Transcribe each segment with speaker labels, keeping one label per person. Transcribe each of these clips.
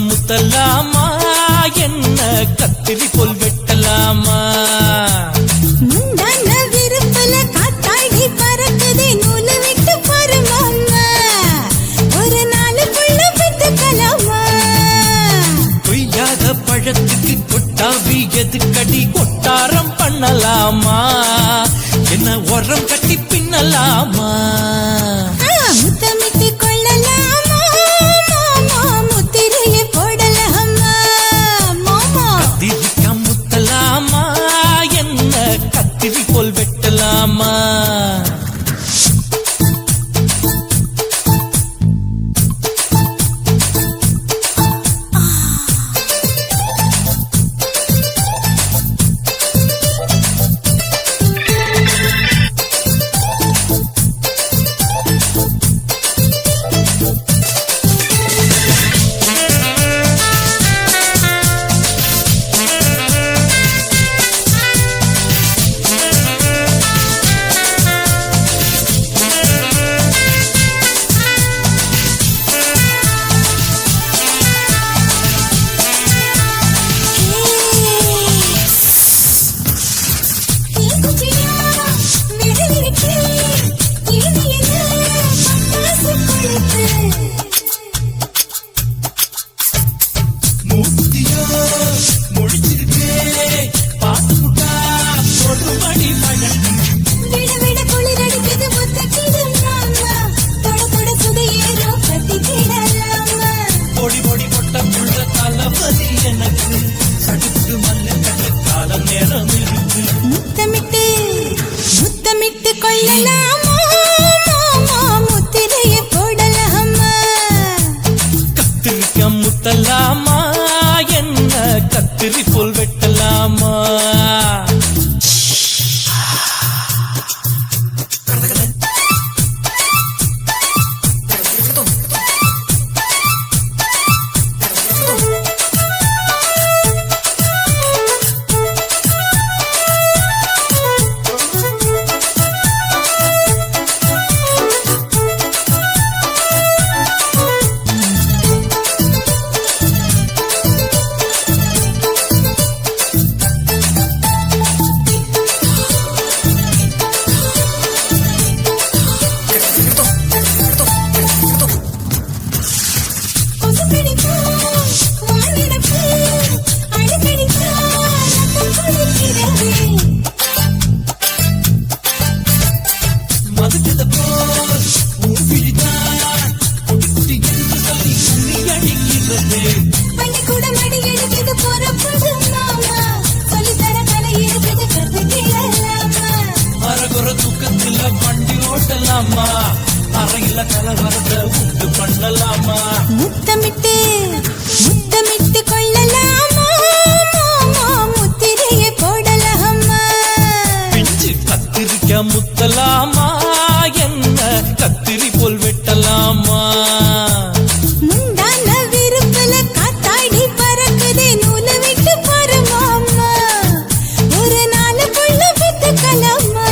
Speaker 1: முத்தலாமா என்ன கத்திரி போல் வெட்டலாமா
Speaker 2: முந்தான விருப்பல காத்தாடி பறக்குதே நூலு விட்டு பருமாமா ஒரு நாளுக்குள்ள பெற்றுக்கலாமா
Speaker 1: கொய்யாத பழத்துக்கு கொட்டாவி எதுக்கடி கொட்டாரம் பண்ணலாமா என்ன உரம் கட்டி பின்னலாமா
Speaker 2: முத்தமிட்டு கொள்ளலாமா மாமா முத்திரையை போடலாமா மாமா
Speaker 1: கத்திரிக்கா முத்தலாமா என்ன கத்திரி போல் வெட்டலாமா
Speaker 2: முத்தமிட்டு கொள்ளலாமா மாமா முத்திரையை போடலாமா
Speaker 1: கத்திரிக்கா முத்தலாமா என்ன கத்திரி போல் வெட்டலாமா அறையில கலவரத்தை உண்டு பண்ணலாமா
Speaker 2: முத்தமிட்டு முத்தமிட்டு கொள்ளலாமா மாமா முத்திரையை போடலாமா
Speaker 1: பிஞ்சு கத்திரிக்கா முத்தலாமா என்ன கத்திரி போல் வெட்டலாமா
Speaker 2: முந்தான விருப்பல காத்தாடி பறக்குதே நூலு விட்டு பருமாமா ஒரு நாளுக்குள்ள பெற்றுக்கலாமா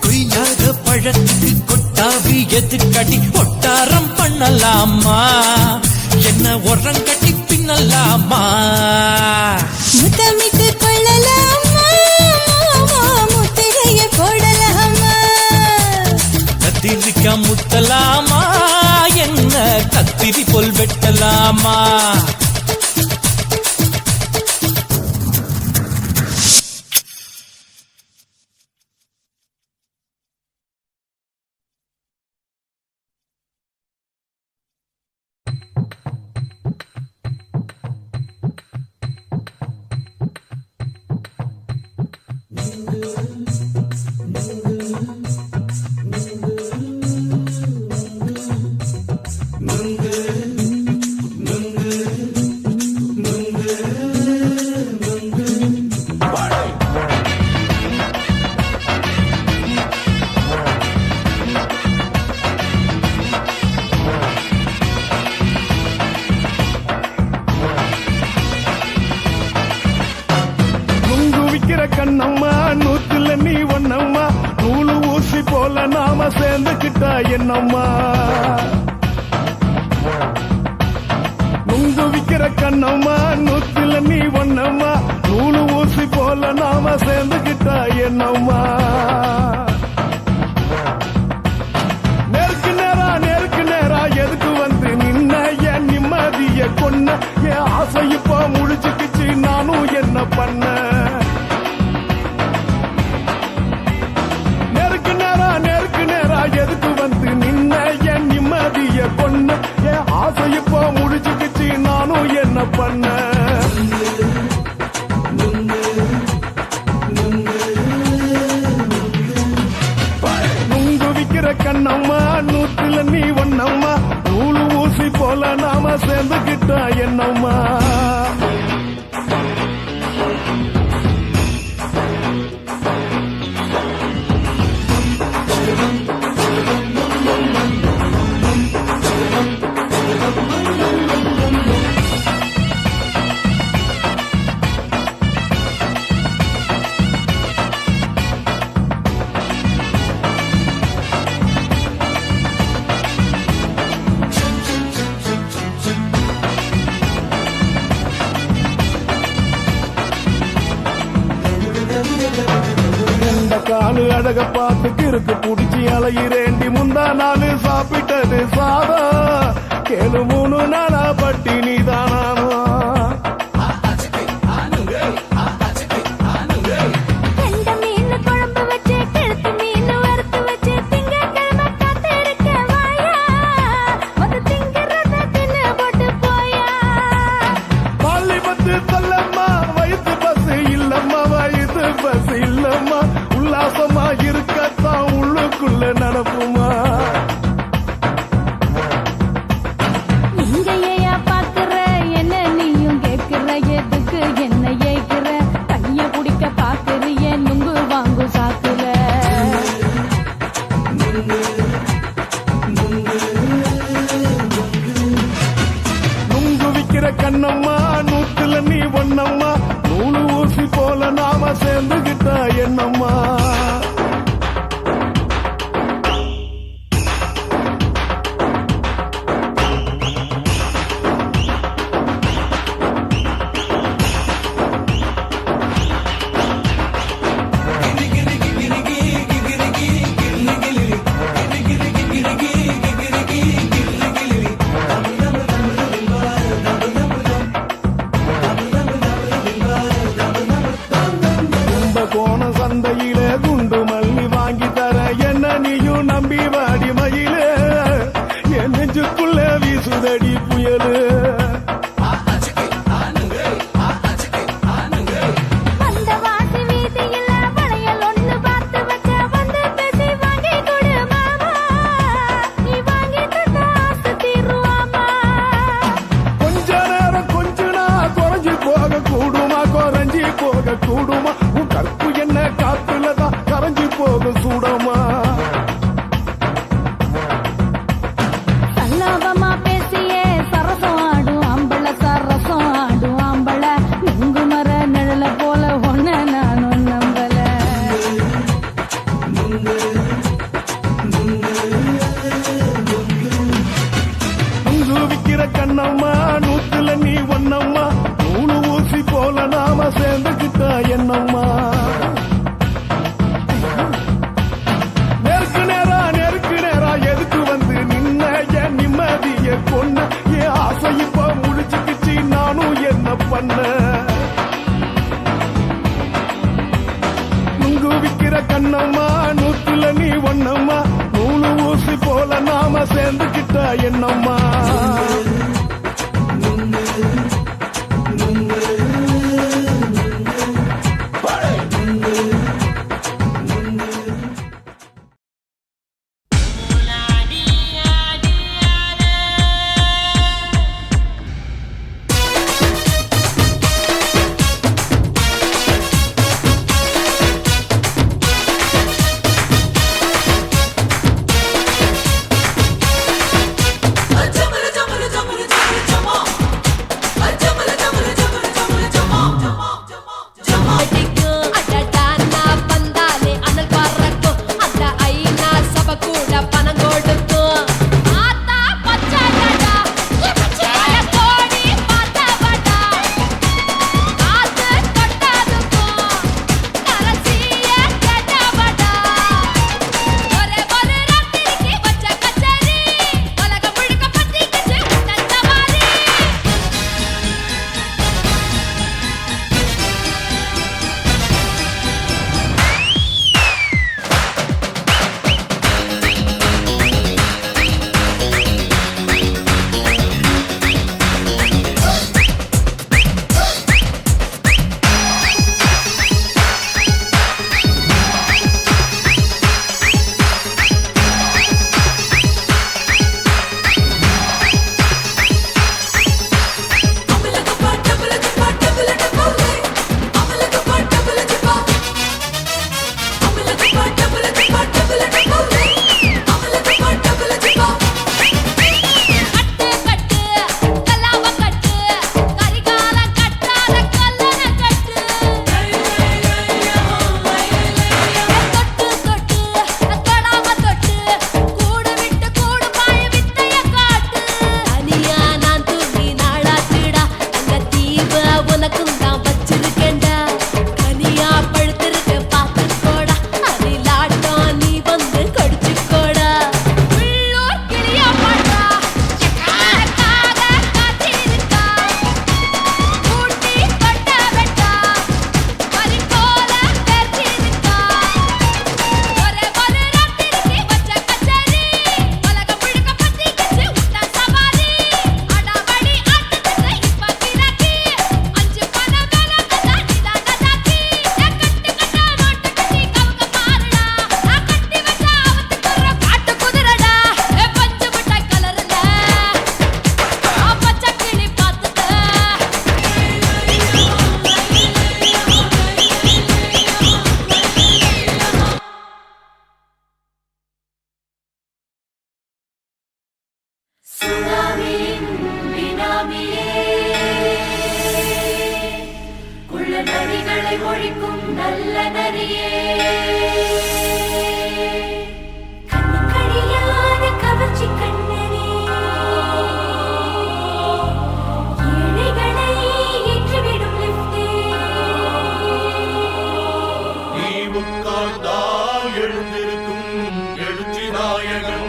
Speaker 1: கொய்யாத பழத்துக்கு கொட்டாவி எதுக்கடி கொட்டாரம் பண்ணலாமா என்ன உரம் கட்டி பின்னலாமா
Speaker 2: முத்தமிட்டு கொள்ளலாமா மாமா முத்திரையை போடலாமா
Speaker 1: கத்திரிக்கா முத்தலாமா என்ன கத்திரி போல் வெட்டலாமா
Speaker 3: நூத்துல நீ ஒன்னம்மா நூலு ஊசி போல நாம சேர்ந்துக்கிட்டா என்னம்மா நுங்கு விக்கிற கண்ணம்மா நூத்துல நீ ஒன்னம்மா நூலு ஊசி போல நாம சேர்ந்துக்கிட்டா என்னம்மா நேருக்கு நேரா எதுக்கு வந்து நின்ன என் நிம்மதிய கொன்ன என் ஆசை இப்ப முடிச்சுக்கிச்சு நானும் என்ன பண்ண நேருக்கு நேரா எதுக்கு வந்து நின்ன என் நிம்மதிய கொன்ன என் ஆசை இப்ப முடிச்சுக்கிச்சு நானும் என்ன பண்ண நுங்கு விக்கிற கண்ணம்மா நூத்துல நீ ஒன்னம்மா நூலு ஊசி போல நாம சேர்ந்துக்கிட்டா என்னம்மா காலு அழக பார்த்து கிறுக்கு புடிச்சி அலையிறேண்டி முந்தா நாலு சாப்பிட்டது சாதா கேளு 3 நாளா பட்டினி தானாமா உல்லாசமா இருக்கத்தான் உள்ளுக்குள்ள நடப்புமா
Speaker 2: இங்கேயா பாக்குற என்ன நீயும் கேக்குற எதுக்கு என்ன ஏக்குற கைய குடிக்க பாக்குறிய நுங்கு வாங்கு சாக்குல
Speaker 3: நுங்கு விக்கிற கண்ணம்மா நூத்துல நீ ஒன்னம்மா நூலு ஊசி போல நாம சேர்ந்துகிட்டா என்னம்மா சந்தையில குண்டு மல்லி வாங்கி தர என்ன நீயும் நம்பி வாடி மயில என் நெஞ்சுக்குள்ள வீசுதடி புயலு கொஞ்ச நேரம் கொஞ்சனா குறைஞ்சி போக கூடுமா குறைஞ்சி போக கூடுமா உன் கற்பு என்ன காத்துலதான் கரைஞ்சி போக சூடமா
Speaker 2: சல்லாபமா பேசியே சரசம் ஆடும் ஆம்பள சரசம் ஆடும் ஆம்பள நுங்கு மர நிழல போல ஒன்ன நானும் நம்பல
Speaker 3: நுங்கு விக்கிற கண்ணம்மா நூத்துல நீ ஒன்னம்மா நூலு ஊசி போல நாம சேர்ந்துக்கிட்டா என்னம்மா நேருக்கு நேரா எதுக்கு வந்து நின்ன என் நிம்மதிய கொன்ன என் ஆசை இப்ப முடிச்சுக்கிச்சு நானும் என்ன பண்ண நுங்கு விக்கிற கண்ணம்மா நூத்துல நீ ஒன்னம்மா நூலு ஊசி போல நாம சேர்ந்துக்கிட்டா என்னம்மா
Speaker 4: சாமியின் பினாமியே குள்ள நரிகளை ஒழிக்கும் நல்ல நரியே கண்ணுக்கடியான கவர்ச்சி கண்ணனே ஏழைகளை ஏற்றிவிடும் லிப்டே
Speaker 5: நீ உட்கார்ந்தால் எழுந்திருக்கும் எழுச்சி நாயகன்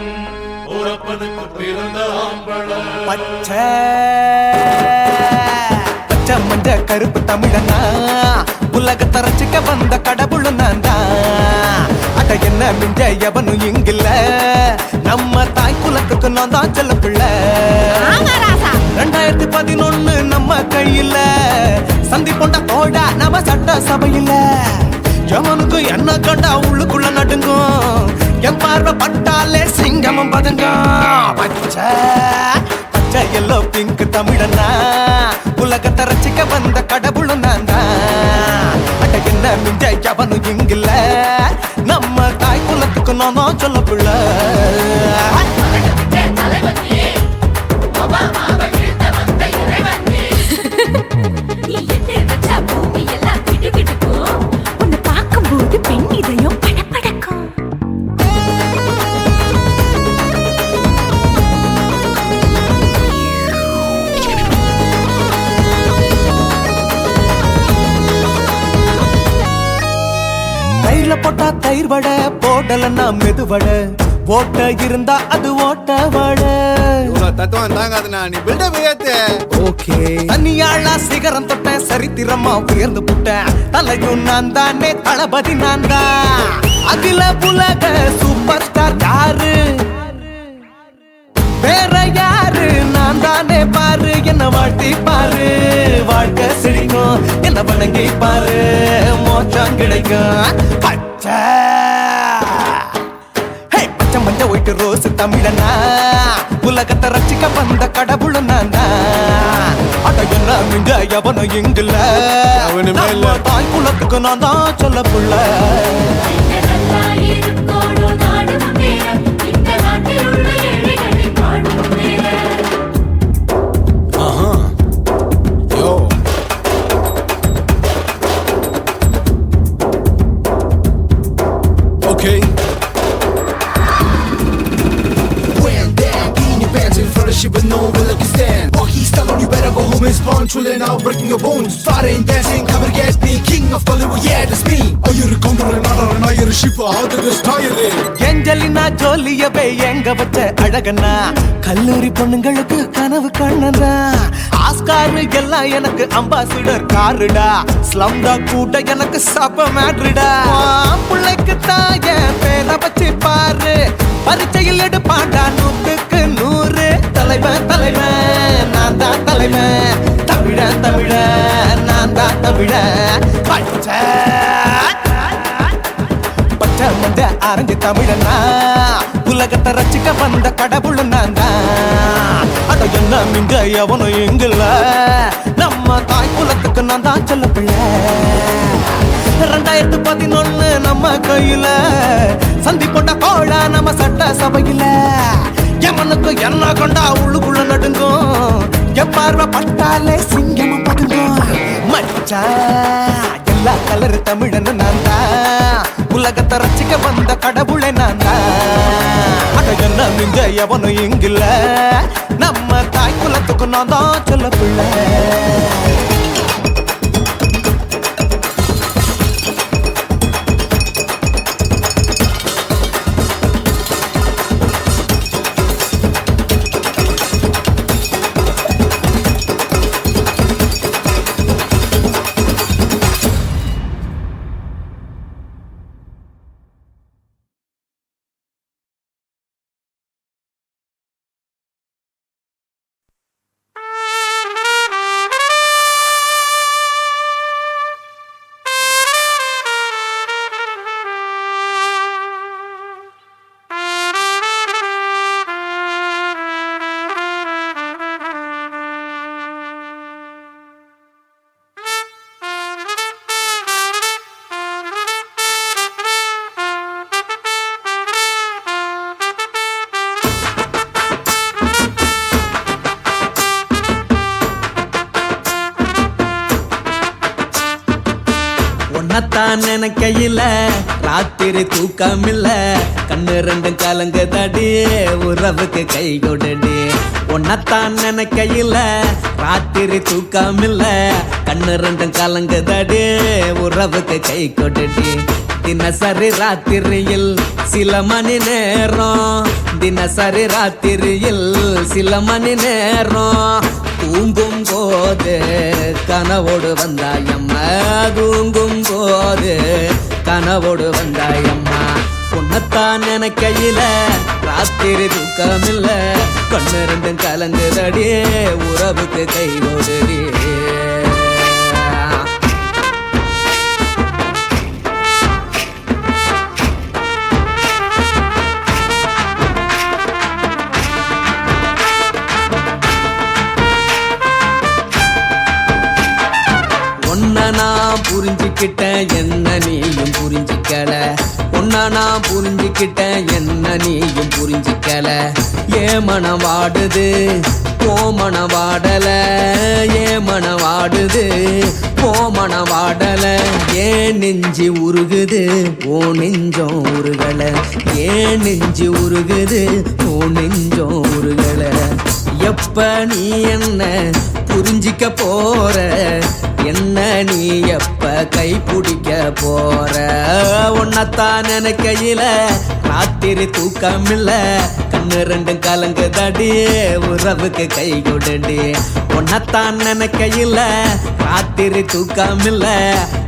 Speaker 5: உறப்பதுக்கு பிறந்த ஆம்பள
Speaker 6: பச்சை பச்சை மஞ்ச கருப்பு தமிழனா உலகத்தை ரசிக்க வந்த கடவுள் நான் தான் அட என்ன மிஞ்ச எவனும் இங்கில்ல நம்ம தாய் குலத்துக்கு நான் தான் செல்ல பிள்ளை 2011 நம்ம கையில சந்தி போண்ட தோடா நம்ம சட்ட சபையில எவனுக்கு என்ன கண்டா உள்ளுக்குள்ள நடுங்கும் என் பார்வை பட்டாலே சிங்கமும் பதுங்கும் பச்சை பச்சை எல்லோ பிங்க் தமிழனா உலகத்தை ரசிக்க வந்த கடவுளும் நான் தான் அட என்ன மிஞ்ச எவனும் இங்கில்ல நம்ம தாய் குலத்துக்கு நான் தான் சொல்ல பிள்ளை
Speaker 4: நீ என்ன வச்சா பூமி எல்லாம் கிடுகிடுக்கும் உன்னை பார்க்கும்போது பெண் இதயம் படபடக்கும்
Speaker 6: தயிர்ல போட்டா தயிர் வடை போடலன்னா மெதுவடை ஓட்ட இருந்தா அது ஓட்ட வடை
Speaker 7: தத்துவம் தாங்காதுண்ணா நீ பில்டப் ஏத்து
Speaker 6: ஓகே தனியாளா சிகரம் தொட்ட சரித்திரமா உயர்ந்து புட்டேன் தலையும் நான் தானே தளபதி நான் தான் அகில உலக சூப்பர் ஸ்டார் யாரு வேற யாரு நான் தானே பாரு என்ன வாழ்த்தி பாரு வாழ்க்கை சிரிக்கும் என்ன வணங்கி பாரு மோச்சம் கிடைக்கும் பச்சை பச்சை மஞ்ச ஒயிட்டு ரோஸ் தமிழனா உலகத்தை ரசிக்க வந்த கடவுள் நான் தான் அட என்ன மிஞ்ச எவனும் இங்கில்ல
Speaker 7: அவனுமே இல்ல.
Speaker 6: நம்ம தாய் குலத்துக்கு நான் தான் சொல்ல புள்ள
Speaker 4: நல்லா இருக்கோடு நாடும் மேல இந்த நாட்டில் உள்ள ஏழைகளை பாடும் மேல
Speaker 7: யோ okay
Speaker 8: When down, in your pants in front of shit with no will you stand. Oh, he's telling you better go home and spawn, chilling out, breaking your bones. Fighting, dancing, cover gas, be king of Bollywood, yeah, that's me. Oh, you're a condor and not you're a ship, how did this tire there?
Speaker 6: Angelina ஜோலியவே எங்க வச்ச அழகனா கல்லூரி பொண்ணுங்களுக்கு கனவு கண்ணனா Oscar எல்லாம் எனக்கு ambassador காருடா ஸ்லம்டா கூட எனக்கு சப்ப மேட்ருடா பிள்ளைக்கு தாய பேரை வச்சு பாரு பரீட்சையில் எடுப்பாண்டா 100க்கு 100 தலைவன் தலைவன் நான் தான் தலைவன் தமிழன் தமிழன் நான் தான் தமிழன் பச்சை பச்சை மஞ்ச ஆரஞ்சு தமிழனா உலகத்தை ரசிக்க வந்த கடவுள் நான் தான் அட என்ன மிங்க எவனும் எங்கில்ல நம்ம தாய் குலத்துக்கு நான் தான் சொல்ல பிள்ளை 2011 நம்ம கையில சந்தி போட்ட கோழா நம்ம சட்ட சபையில எமனுக்கு என்ன கொண்டா உள்ளுக்குள்ள நடுங்கும் என் பார்வை பட்டாலே சிங்கமும் பதுங்கும் மச்சான் எல்லா கலர் தமிழன் நான் தான் உலகத்தை ரசிக்க வந்த கடவுளை நான் தான் அட என்ன மிஞ்ச எவனும் இங்கில்ல நம்ம தாய் குலத்துக்கு நான் தான் சொல்ல பிள்ளை
Speaker 1: உன்னத்தான் நினைக்கையில ராத்திரி தூக்கமில்ல கண்ணு ரெண்டும் கலங்குதடி உறவுக்கு கை கொடுடி உன்னத்தான் நினைக்கையில ராத்திரி தூக்கமில்ல கண்ணு ரெண்டும் கலங்குதடி உறவுக்கு கை கொடுடி தினசரி ராத்திரியில் சில மணி நேரம் தினசரி ராத்திரியில் சில மணி நேரம் தூங்கும் போது கனவோடு வந்தாயம்மா தூங்கும் போது கனவோடு வந்தாயம்மா உன்னத்தான் நினைக்கையில ராத்திரி தூக்கமில்ல கண்ணு ரெண்டும் கலங்குதடி உறவுக்கு கை ஓடுடி நான் புரிஞ்சுக்கிட்டேன் என்ன நீயும் புரிஞ்சிக்கல உன்ன நான் புரிஞ்சுக்கிட்டேன் என்ன நீயும் புரிஞ்சிக்கல ஏ மனம் வாடுது ஓ மனம் வாடல ஏ மனம் வாடுது ஓ மனம் வாடல ஏன் நெஞ்சு உருகுது ஓ நெஞ்சம் உருகல ஏன் நெஞ்சு உருகுது ஓ நெஞ்சம் உருகல எப்ப நீ என்ன புரிஞ்சிக்க போற என்ன நீ எப்ப கை பிடிக்க போற உன்னத்தான் நினைக்கையில ராத்திரி தூக்கமில்ல கண்ணு ரெண்டும் கலங்குதடி உறவுக்கு கை கொடுடி உன்னத்தான் நினைக்கையில ராத்திரி தூக்கமில்ல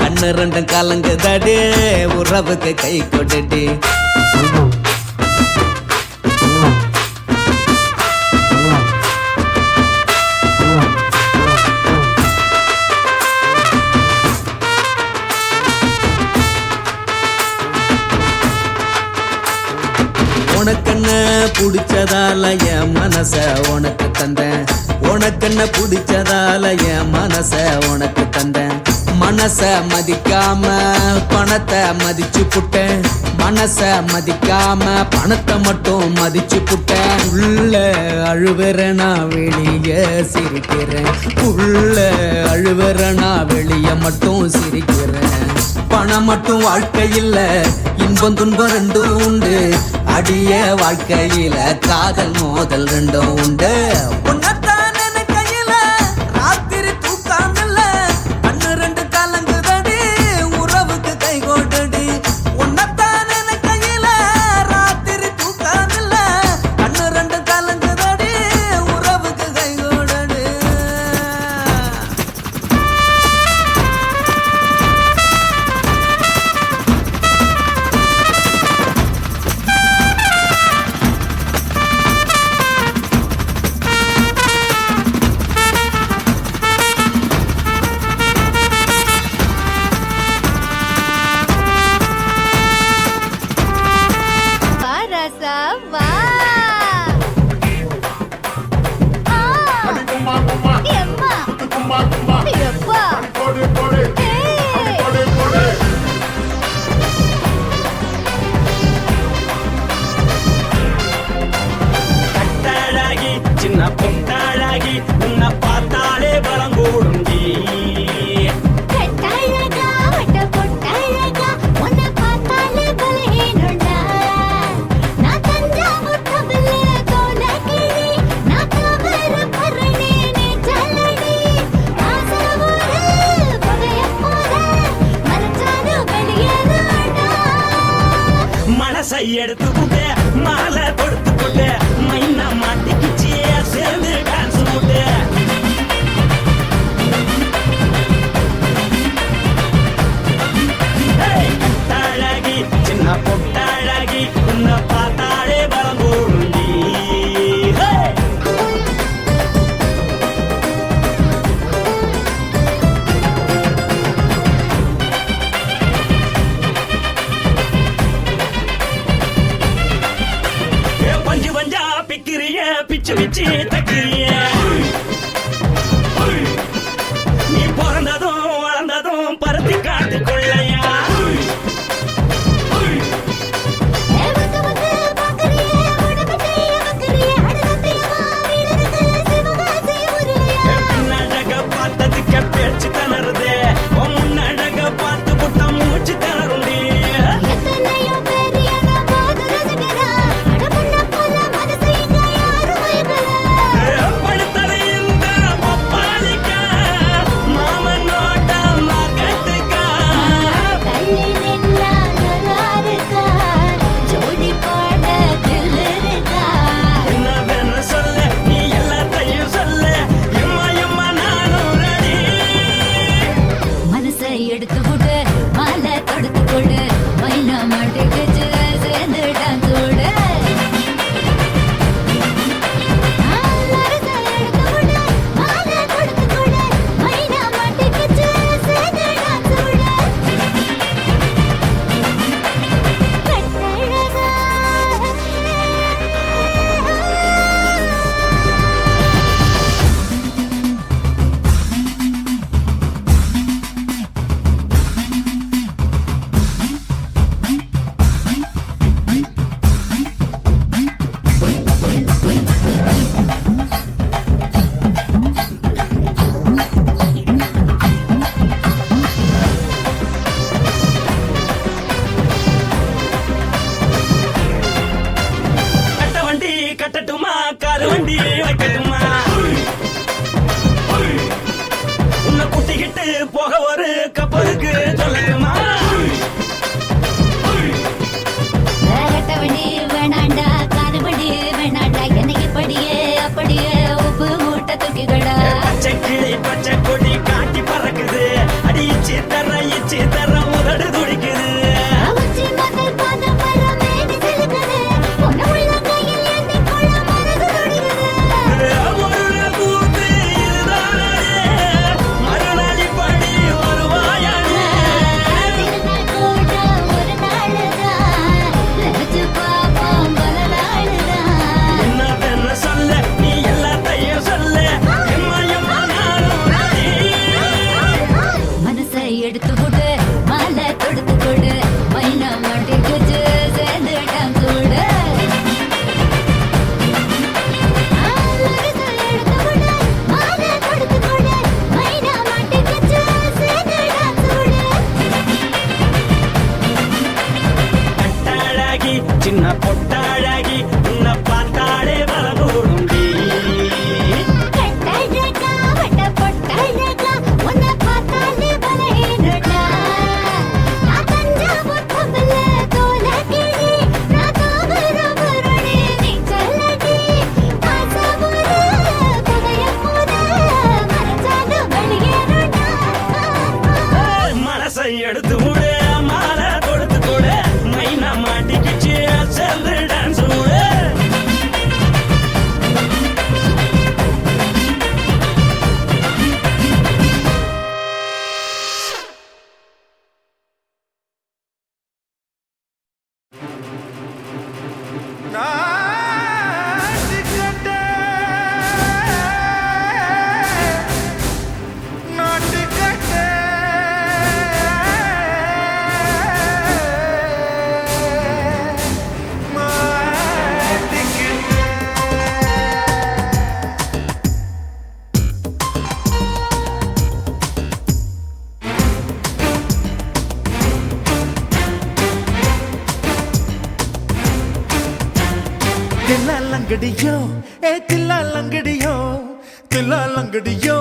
Speaker 1: கண்ணு ரெண்டும் கலங்குதடி உறவுக்கு கை கொடுடி உனக்கென்ன பிடிச்சதால என் மனச உனக்கு தந்தேன் உனக்கென்ன பிடிச்சதால என் மனச உனக்கு தந்தேன் மனச மதிக்காம பணத்தை மதிச்சு புட்டேன் மனச மதிக்காம பணத்தை மட்டும் மதிச்சு புட்டேன் உள்ள அழுவுற நான் வெளிய சிரிக்கிறேன் உள்ள அழுவுற நான் வெளிய மட்டும் சிரிக்கிறேன் பணம் மட்டும் வாழ்க்கையில் இன்பம் துன்பம் ரெண்டும் உண்டு அடிய வாழ்க்கையில காதல் மோதல் ரெண்டும் உண்டு உன்னத்தான் நினைக்கையில ராத்திரி தூக்கமில்ல கண்ணு ரெண்டு கலங்குதடி உறவுக்கு கை கொடுடி உன்னத்தான் நினைக்கையில ராத்திரி தூக்கமில்ல கண்ணு ரெண்டு கலங்குதடி உறவுக்கு கை கொடுடி சின்ன பொட்டாழகி உன்னை பார்த்தாலே பலங்கூடும் மனசை எடுத்து புட்டு மாலை கொடுத்து புட்டு மைனா மாட்டிக்கிச்சு சேர்ந்து டான்ஸ் போட்டு பொட்டாழகி சின்ன பொட்டாழகி உன்னை பார்த்தாலே பலங்கூடும் பிச்சு பிச்சு தக்கிறிய நீ பிறந்ததும் வளர்ந்ததும் பருத்தி காட்டு கொள்ளையா பின்னழக பார்த்ததுக்கு பேச்சு தளருது முன்னழக பார்த்து புட்ட மூச்சு
Speaker 2: மாட்டுக்குச்சு சேர்ந்து டான்ஸ் ஓடு
Speaker 1: கட்ட வண்டி கட்டட்டுமா காரு வண்டி வைக்கட்டுமா உன்னை கூட்டிக்கிட்டு போக ஒரு கப்பலுக்கு சொல்லட்டுமா
Speaker 2: கட்டவண்டி வேணாண்டா காதுபடி வேணாண்டா என்னைக்கு படியே அப்படியே உப்பு மூட்டை தூக்கிக்கடா
Speaker 1: பச்சை கிளி பச்சை கொடி காட்டி பறக்குது அடி இச்சி தர உதடு துடிக்குது
Speaker 2: உச்சி மதல் பாதம் வர மேனி சிலுக்குது பொண்ணு உள்ள கையில் ஏந்தி கொள்ள மனசு துடிக்குது
Speaker 1: ஒரு கூத்து இதுதானே மறுநாளி படி வருவாயானே
Speaker 2: திருநாள் கூட ஒரு நாளுதான் நினைச்சு பாப்போம் பல நாளுதான்
Speaker 1: என்ன பெண்ண சொல்ல நீ எல்லாத்தையும் சொல்ல எம்மா நானும் ராணி.
Speaker 2: மனசை எடுத்து கொடு மாலை தொடுத்து கொடு மைனா மாட்டிக்குச்சு சேர்ந்து டான்ஸ் ஓடு மனசை எடுத்து கொடு மாலை தொடுத்து கொடு மைனா மாட்டிக்குச்சு சேர்ந்து டான்ஸ் ஓடு
Speaker 1: கட்டாழகி சின்ன பொட்டாழகி உன்னை பார்த்தாலே வரகூடுண்டி
Speaker 2: கட்டழகா வட்ட பொட்டழகா உன்னை பார்த்தாலே பலஹீனடா நான் தஞ்சாவூர் கப்பல்ல தோலகிரி நான் தாமிரபரணி நீ சொல்லடி ஆசைபுர புதையமுத மறைச்சாலும் வெளியேறடா
Speaker 1: மனசை எடுத்து விடு மாலை தொடுத்து கொடு மைனா மாட்டிக்கிச்சு சேர்ந்து டான்ஸ் விடு
Speaker 6: தில்லாலங்கடியோ தில்லாலங்கடியோ தில்லாலங்கடியோ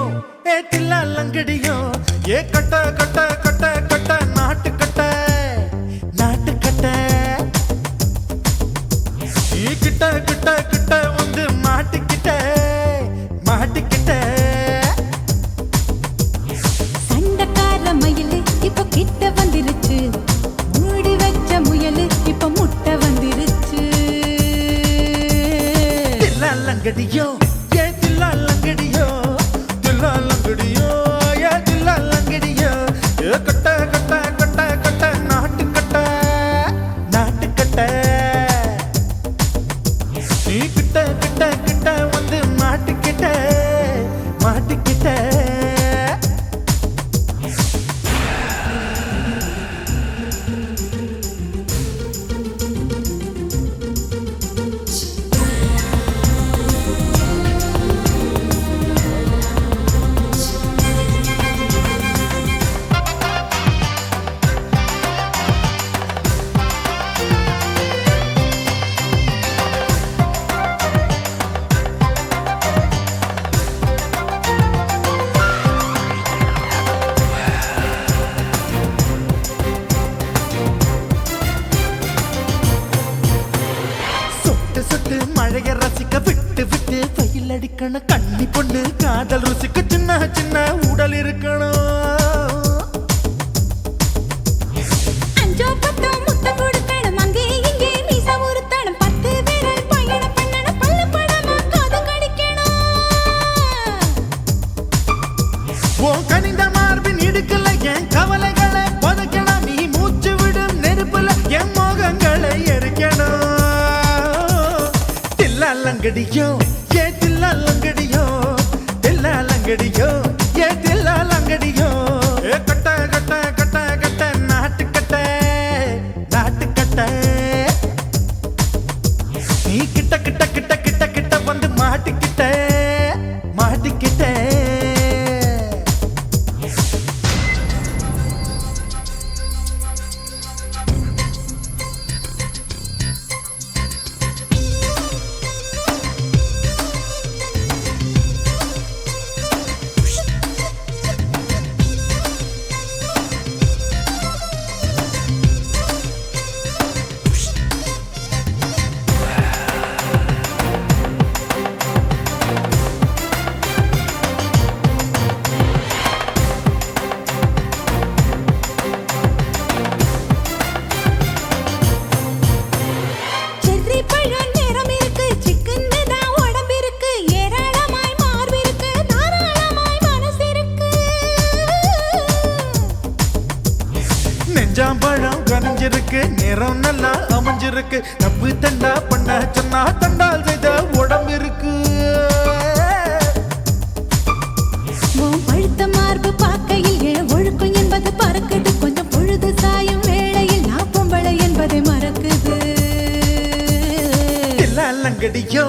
Speaker 6: தில்லாலங்கடியோ கட்ட கட்ட கட்ட கட்ட நாட்டு கட்ட நாட்டு கட்ட கிட்ட கிட்ட கிட்ட வந்து மாட்டிக்கிட்ட மாட்டிக்கிட்ட
Speaker 2: சண்டக்கார மயிலு இப்ப கிட்ட வந்துருச்சு மூடி வச்ச முயலு இப்ப முட்டை வந்துருச்சு
Speaker 6: தில்லாலங்கடியோ தில்லாலங்கடியோ தில்லாலங்கடியோ தில்லாலங்கடியோ கட்ட கட்ட கட்ட கட்ட நாட்டு கட்ட நாட்டு கட்ட நீ கிட்ட கிட்ட கிட்ட வந்து மாட்டிக்கிட்ட மாட்டிக்கிட்ட மழைய ரசிக்க விட்டு விட்டு பயில் அடிக்கணும் கண்ணி பொண்ணு காதல் ருசிக்க சின்ன சின்ன உடல் இருக்கணும்
Speaker 2: அஞ்சோ பத்தோ முத்தம் கொடுக்க
Speaker 6: லங்கடியோ ஏ தில்லா லங்கடியோ தில்லா லங்கடியோ ஏ தில்லா லங்கடியோ ஏ கட்ட கட்ட கட்ட கட்ட நாட்டு கட்ட நாட்டு கட்ட நீ கிட்ட கிட்ட கிட்ட கிட்ட கிட்ட வந்து மாட்டிக்கிட்ட மாட்டிக்கிட்ட
Speaker 4: செர்ரி பழம் நிறம் இருக்கு சிக்கன்னு தான் உடம்பிருக்கு ஏராளமாய் மார்பிருக்கு தாராளமாய் மனசிருக்கு
Speaker 6: நெஞ்சாம்பழம் கனிஞ்சிருக்கு நிறம் நல்லா அமைஞ்சிருக்கு தப்பு தண்டா பண்ண சொன்னா தண்டால் செய்த உடம்பு இருக்கு
Speaker 4: உன் பழுத்த மார்பு பார்க்கையில் என் ஒழுக்கம் என்பது பறக்குது கொஞ்சம் பொழுது சாயும் வேளையில் நான் பொம்பளை என்பதை மறக்குது
Speaker 6: தில்லா லங்கடியோ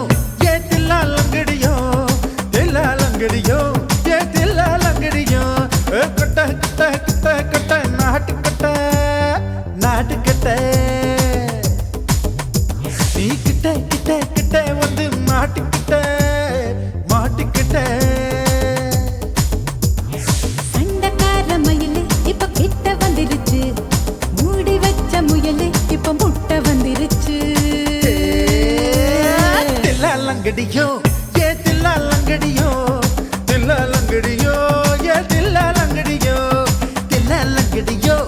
Speaker 6: ஏ தில்லா லங்கடியோ தில்லா லங்கடியோ ஏ தில்லா லங்கடியோ கட்ட கட்ட கட்ட கட்ட நாட்டு கட்ட நாட்டு கட்ட நீ கிட்ட கிட்ட கிட்ட வந்து மாட்டிக்கிட்ட மாட்டிக்கிட்ட
Speaker 4: சண்டைக்கார மயிலு இப்ப கிட்ட வந்துருச்சு மூடி வச்ச முயலு இப்ப முட்டை வந்துருச்சு
Speaker 6: தில்லா லங்கடியோ ஏ தில்லா லங்கடியோ தில்லா லங்கடியோ ஏ தில்லா லங்கடியோ தில்லா லங்கடியோ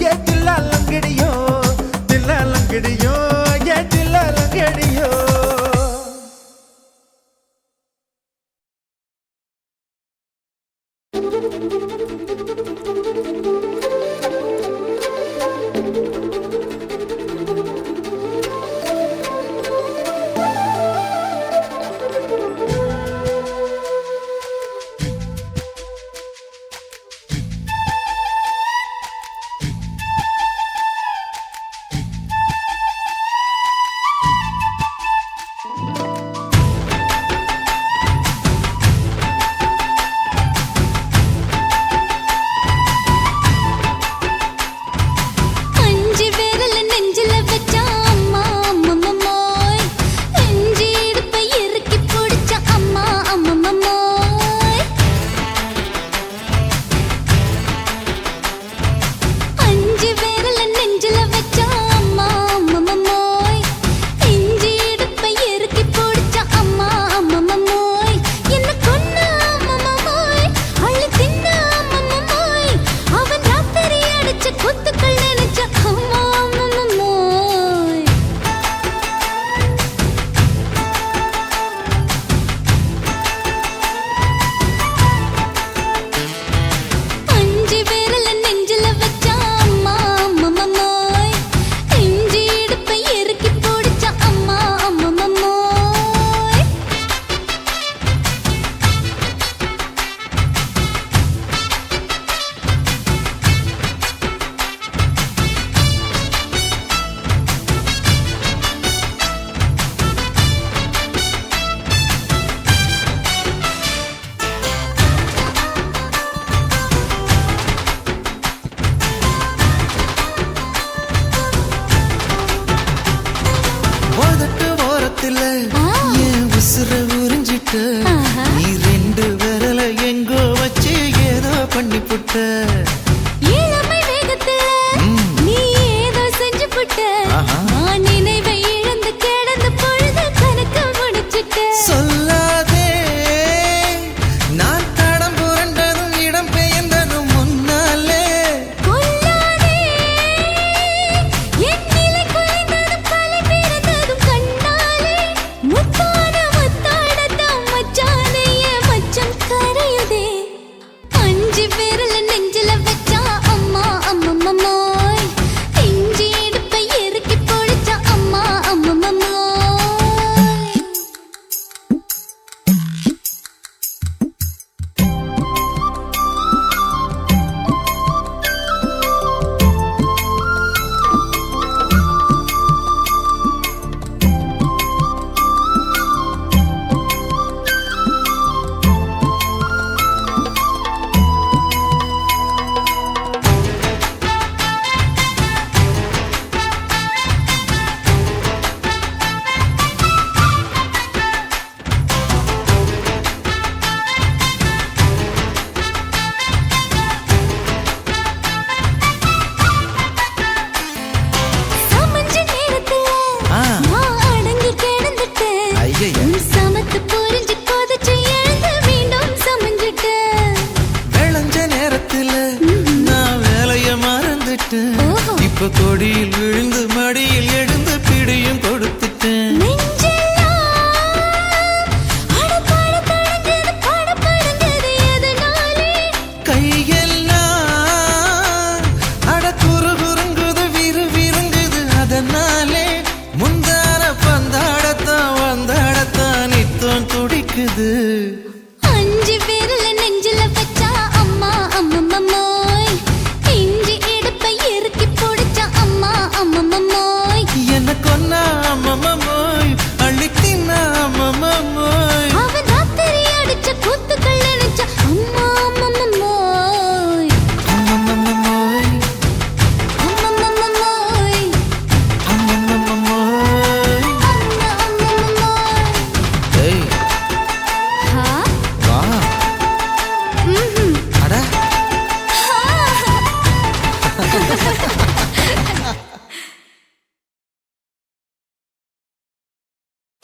Speaker 6: ஏ தில்லா லங்கடியோ தில்லா லங்கடியோ ஏ தில்லா லங்கடியோ
Speaker 4: அஞ்சு விரல நெஞ்சில வச்சா அம்மா அம்மம்மோய் அஞ்சு இடுப்பை இறுக்கி பிடிச்ச அம்மா அம்மம்மோய் அஞ்சு விரல நெஞ்சில வச்சா அம்மா அம்மம்மோய் அஞ்சு இடுப்பை இறுக்கி பிடிச்ச அம்மா அம்மம்மோய் என்ன கொன்ன அம்மம்மோய் அள்ளி தின்ன அம்மம்மோய் அவன் ராத்திரி அடிச்ச குத்துக்கள் நினைச்ச அம்மா அம்மம்மோய் அஞ்சு விரல நெஞ்சில வச்சா அம்மா அம்மம்மோய் அஞ்சு இடுப்பை இறுக்கி பிடிச்ச அம்மா அம்மம்மோய்
Speaker 6: உதட்டு ஓரத்துல என் உசுர உறிஞ்சிட்ட நீ ரெண்டு விரல எங்கோ வச்சு ஏதோ பண்ணி புட்ட
Speaker 4: இளமை வேகத்துல நீ ஏதோ செஞ்சு புட்ட நான் நினைவை இழந்து கிடந்த பொழுது கணக்கு முடிச்சிட்ட
Speaker 6: சொல்லாதே நான் தடம் புரண்டதும் இடம் பெயர்ந்ததும் முன்னாலே
Speaker 4: கொல்லாதே என் நிலை குலைந்ததும் கலை பிறந்ததும் கண்ணாலே முத்தான முத்தாடத்தான் மச்சான்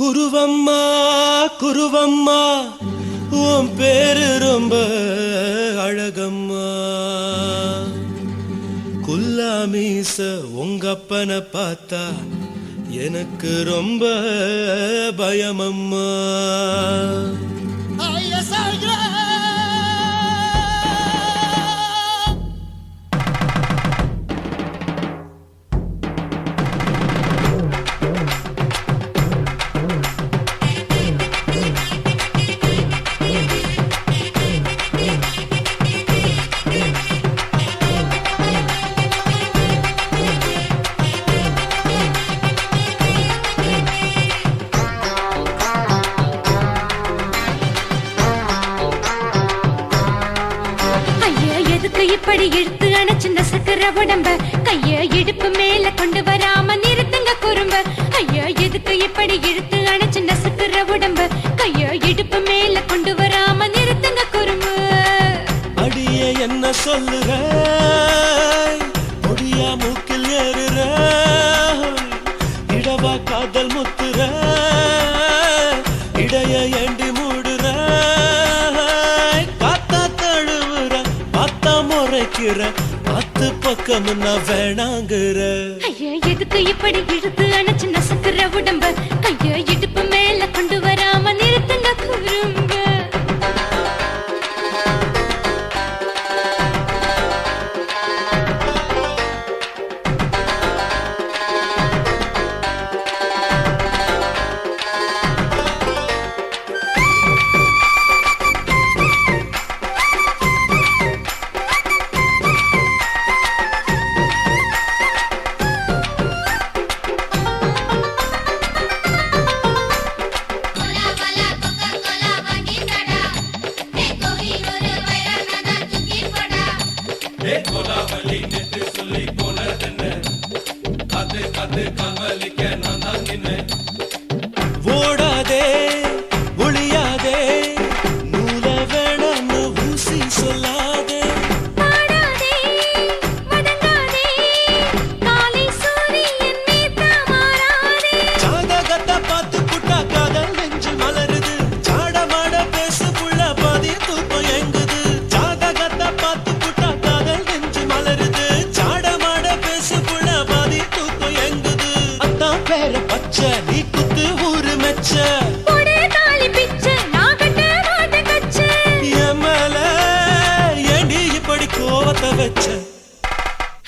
Speaker 1: குருவம்மா குருவம்மா உன் பேரு ரொம்ப அழகம்மா குல்லாமீச உங்க அப்பனை பார்த்தா எனக்கு ரொம்ப பயமம்மா
Speaker 4: இப்படி இழுத்து அணைச்சு நசுக்கிற உடம்ப கைய இடுப்பு மேல கொண்டு வராம நிறுத்துங்க குறும்ப ஐயா எதுக்கு இப்படி இழுத்து அணைச்சு நசுக்கிற உடம்ப கைய இடுப்பு மேல கொண்டு வராம நிறுத்துங்க குறும்பு
Speaker 1: அடியே என்ன சொல்லுற முடியா மூக்கில் ஏறுற இடவா காதல் முத்துற இடைய ஏண்டி மூடுற காத்தா தழுவுற பார்த்தா முறைக்கிற பத்து பக்கம் நான் வேணாங்குற
Speaker 4: ஐயா எதுக்கு இப்படி இழுத்து அணைச்சு நசுக்கிற உடம்ப கைய இடுப்பு மேல கொண்டு வராம நிறுத்துங்க குறும்ப
Speaker 1: ஓடாதே ஒளியாதே நூல வேணான்னு ஊசி சொல்லாதே
Speaker 4: பாடாதே வதங்காதே காலை சூரியன் மீத மாறாதே
Speaker 1: ஜாதகத்தை பார்த்து புட்டா காதல் நெஞ்சு மலருது சாடமாட பேசு புள்ள பாதி தூக்கம் எங்குது ஜாதகத்தை பார்த்து புட்டா காதல் நெஞ்சு மலருது சாடமாட பேசு புள்ள பாதி தூக்கம் எங்குது அத்தான் பேர பச்சை நீ குத்து ஊரு மெச்ச
Speaker 4: போடே தாலி பிச்சை நான் கட்ட மாட்டேன் கச்சை
Speaker 1: என் மேல ஏண்டி இப்படி கோவத்தை வச்ச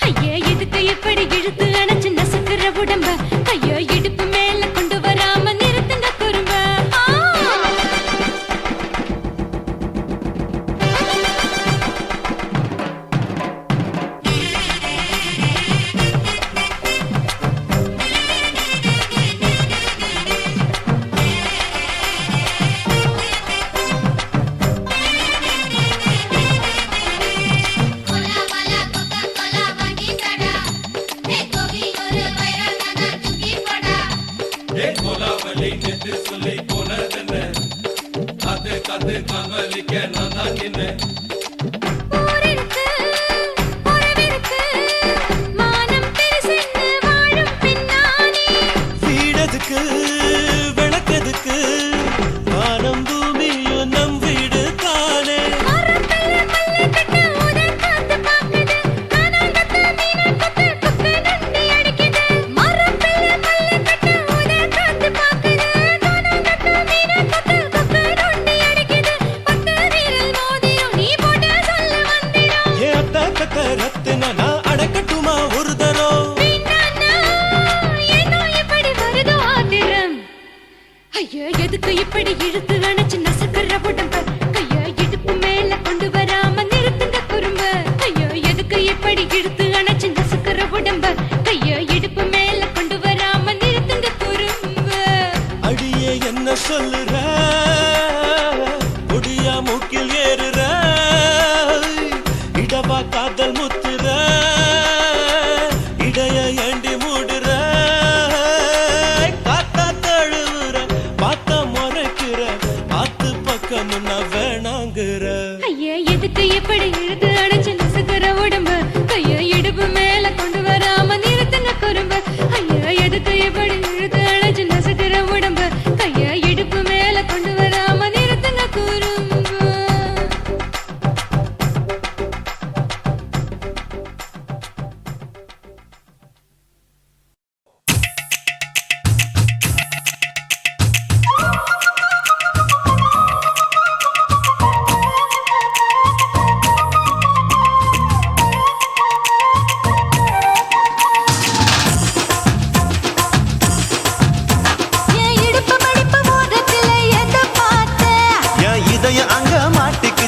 Speaker 4: ஐயா எதுக்கு இப்படி இழுத்து அணைச்சு நசுக்கிற உடம்ப கைய இடுப்பு மேல கொண்டு வராம நிறுத்துங்க குறும்ப ஊரிருக்கு உறவிருக்கு மானம் பெருசென்னு வாழும் பின்னானே
Speaker 1: வீடதுக்கு விளக்கதுக்கு வானம் பூமியும் நம் வீடு தானே
Speaker 4: மரத்துல மல்லி கட்ட உதன் காத்து பாக்குது கானாங்கத்து மீனாங்கத்து குக்கு நண்டி அடிக்குது மரத்துல மல்லி கட்ட உதன் காத்து பாக்குது கானாங்கத்து மீனாங்கத்து குக்கு நண்டி அடிக்குது பத்து வீரல் மோதிரம் நீ போட்ட சொல்ல வந்திடும்
Speaker 1: ஏ அத்த கத்த ரத்தின நான் அடக்கட்டுமா ஒரு தரம்
Speaker 4: வீணானா ஏனோ இப்படி வருதோ ஆத்திரம் ஐயா எதுக்கு இப்படி இழுத்து அணைச்சு நசுக்கிற உடம்ப கைய இடுப்பு மேல கொண்டு வராம நிறுத்துங்க குறும்ப ஐயா எதுக்கு இப்படி இழுத்து அணைச்சு நசுக்கிற உடம்ப கைய இடுப்பு மேல கொண்டு வராம நிறுத்துங்க குறும்ப
Speaker 1: அடியே என்ன சொல்லுற முடியா மூக்கில் ஏறுற இடவா காதல் முத்துற இடைய ஏண்டி மூடுற காத்தா தழுவுற பார்த்த முறைக்கிற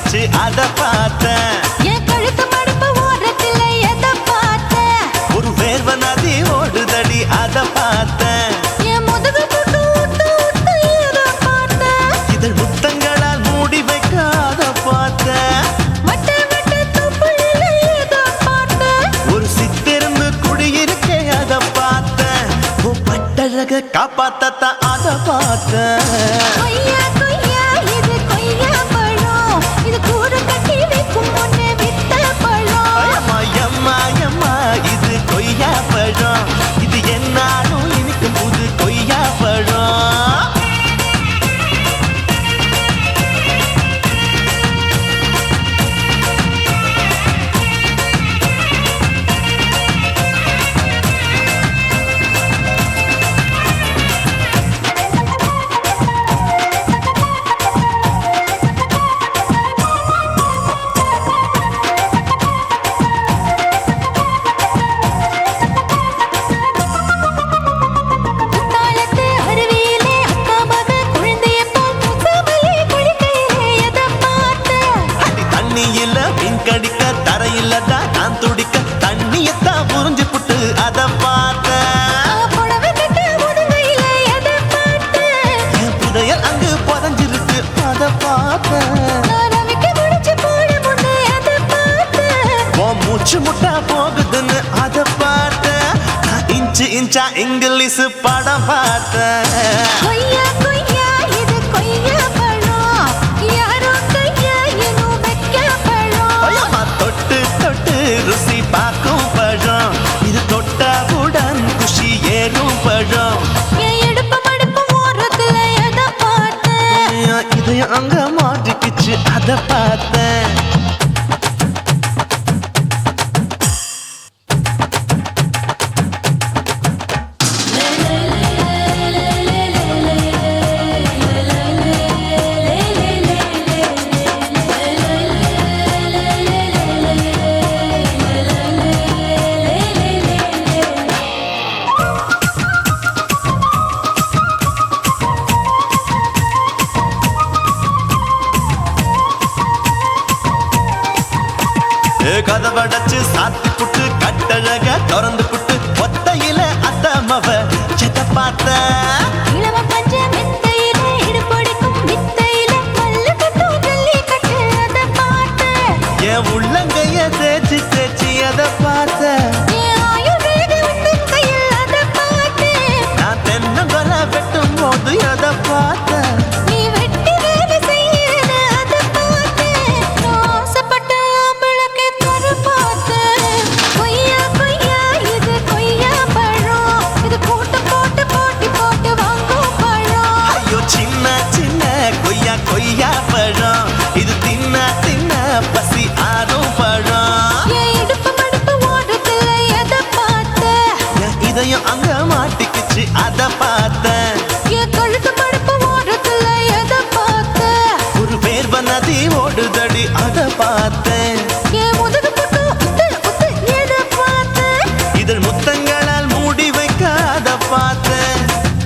Speaker 1: பறந்துச்சு அத பார்த்தேன்.
Speaker 4: என் கழுத்து மடுப்பு ஓரத்துல எதை பார்த்தேன்?
Speaker 1: ஒரு வேர்வ நதி ஓடுதடி அத பார்த்தேன்.
Speaker 4: என் முதுகு போட்டு ஊத்து ஊத்து எதை பார்த்தேன்?
Speaker 1: இதழ் முத்தங்களால் மூடி வைக்க அத பார்த்தேன்.
Speaker 4: வட்ட வட்ட தொப்புளில எதை பார்த்தேன்?
Speaker 1: ஒரு சித்திருந்து குடியிருக்க அத பார்த்தேன். உன் பட்டழக காப்பாத்தத்தான் அத பார்த்தேன்.
Speaker 4: கொய்யா கொய்யா இது கொய்யா பழம், இது கூடு கட்டி வைக்கும் முன்னே வித்த பழம்.
Speaker 1: அம்மா எம்மா எம்மா இது கொய்யா பழம், இது என்னாலும் இனிக்கும் புது கொய்யா பழம்.
Speaker 4: குத்தாலத்து அருவியிலே அக்கா மக குழந்தைய போல் முசாமலே குளிக்கையிலே எதை பார்த்தேன்?
Speaker 1: அடி தண்ணியில மீன் கடிக்க தரையில தான் நான் துடிக்க தண்ணியத்தான் புரிஞ்சு புட்டு அத பார்த்தேன்.
Speaker 4: புடவை கட்ட முதுகையிலே எதை பார்த்தேன்?
Speaker 1: என் புதையல் அங்கு புதஞ்சிருக்கு அத பார்த்தேன்.
Speaker 4: நான் ரவிக்கு முடிச்சு போட முன்னே எதை பார்த்தேன்?
Speaker 1: உன் மூச்சு முட்டா போகுதுன்னு அத பார்த்தேன். நான் இன்ச்சு இன்ச்சா இங்கிலீஷ் படம் பார்த்தேன்.
Speaker 4: கொய்யா கொய்யா இது கொய்யா பழம், யாரோ கையா இன்னும் வைக்க பழம்.
Speaker 1: ஐயம்மா தொட்டு தொட்டு ருசி பார்க்கும் பழம், இது தொட்டவுடன் குஷி ஏறும் பழம்.
Speaker 4: என் இடுப்பு மடுப்பு ஓரத்துல எதை பார்த்தேன்?
Speaker 1: என் இதயம் அங்க மாட்டிக்கிச்சு அத பார்த்தேன். கதவடைச்சு சாத்தி புட்டு கட்டழக திறந்து புட்டு ஒத்தையில அத்தமவ செத்த பார்த்த.
Speaker 4: இளம பஞ்ச மெத்தையிலே இடுப்பொடிக்கும் வித்தையிலே மல்லு கட்டும் ஜல்லி கட்டு அதை பார்த்தேன்.
Speaker 1: என் உள்ளங்கைய தேய்ச்சி தேய்ச்சி அத பார்த்த.
Speaker 4: என் ஆயுர்வேத உந்தன் கையில் அதை பார்த்தேன்.
Speaker 1: நான் தென்னங்கொலை வெட்டும் போது அத பார்த்த.
Speaker 4: நீ வெட்டி வேலை செய்யறது அதை பார்த்தேன். நான் ஆசைப்பட்ட ஆம்பளுக்கு தர பார்த்தேன். கொய்யா கொய்யா இது கொய்யா பழம், இது கூட்டு போட்டு போட்டி போட்டு வாங்கும் பழம்.
Speaker 1: ஐயோ சின்ன சின்ன கொய்யா கொய்யா பழம், இது தின்ன தின்ன பசி ஆறும் பழம்.
Speaker 4: என் இடுப்பு மடுப்பு ஓரத்துல எதை பார்த்தேன்?
Speaker 1: என் இதயம் அங்க மாட்டிக்கிச்சு அத பார்த்தேன்.
Speaker 4: என் கழுத்து மடுப்பு ஓரத்துல எதை பார்த்தேன்?
Speaker 1: ஒரு வேர்வ நதி ஓடுதடி அத பார்த்தேன்.
Speaker 4: என் முதுகு போட்டு உத்து உத்து எதை பார்த்தேன்?
Speaker 1: இதழ் முத்தங்களால் மூடி வைக்க அத பார்த்தேன்.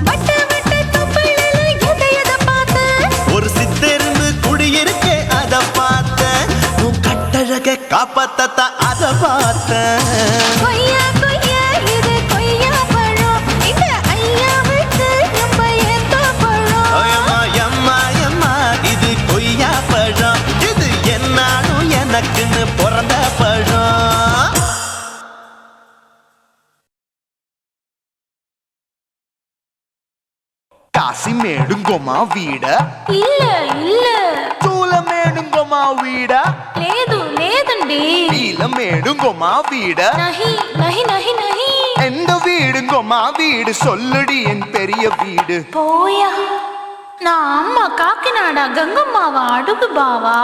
Speaker 4: வட்ட வட்ட தொப்புளில எதை பார்த்தேன்?
Speaker 1: ஒரு சித்திருந்து குடியிருக்க அத பார்த்தேன். உன் கட்டழக காப்பாத்தத்தான் அத பார்த்தேன்.
Speaker 4: கொய்யா கொய்யா இது கொய்யா பழம், இந்த ஐயா விட்டு நம்ம எந்த பழம்?
Speaker 1: ஐயம்மா எம்மா எம்மா இது கொய்யா பழம், இது என்னாலும் எனக்குன்னு பிறந்த பழம்.
Speaker 6: காசி மேடுங்கோமா வீட
Speaker 4: இல்ல இல்ல
Speaker 6: தூல மேடுங்கோமா வீட
Speaker 4: లేదు లేదండి.
Speaker 6: வீல மேடுங்கோமா வீட
Speaker 4: నహి నహి నహి నహి
Speaker 6: எந்த வீடுங்கோமா வீடு சொல்லுடி என் பெரிய வீடு
Speaker 4: పోయా. నా అమ్మ కాకినాడ గంగమ్మావా అడుగు బావా.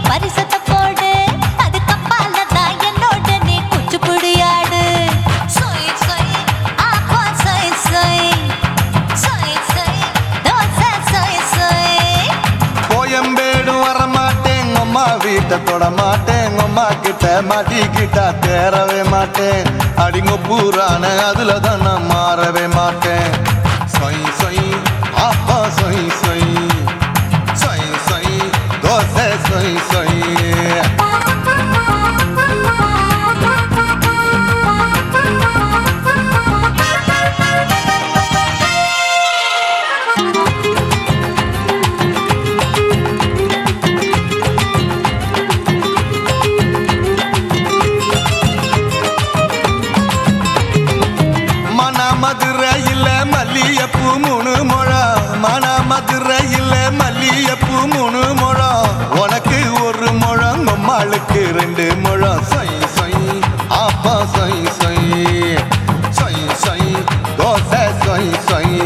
Speaker 4: பரிசத்தை போடு, அது கப்பால தான் என்னோட நீ குச்சிப்புடியாடு.
Speaker 6: வீட்டை தொட மாட்டேன் அம்மா கிட்ட மாட்டிக்கிட்டா தேரவே மாட்டேன் அடிங்க பூரான அதுல தான் நான் மாறவே மாட்டேன் சொய் சொய் அப்பா சொய் சொய் சொய் சொய் தோசை சொய் சொய் மதுரையில் மல்லியப்பூ 3 முழம் மன மதுரையில் மல்லியப்பூ 3 முழம் உனக்கு 1 முழம் அம்மாளுக்கு 2 முழம் சொய் சொய் அப்பா சொய் சொய் சொய் சொய் தோசை சொய் சொய்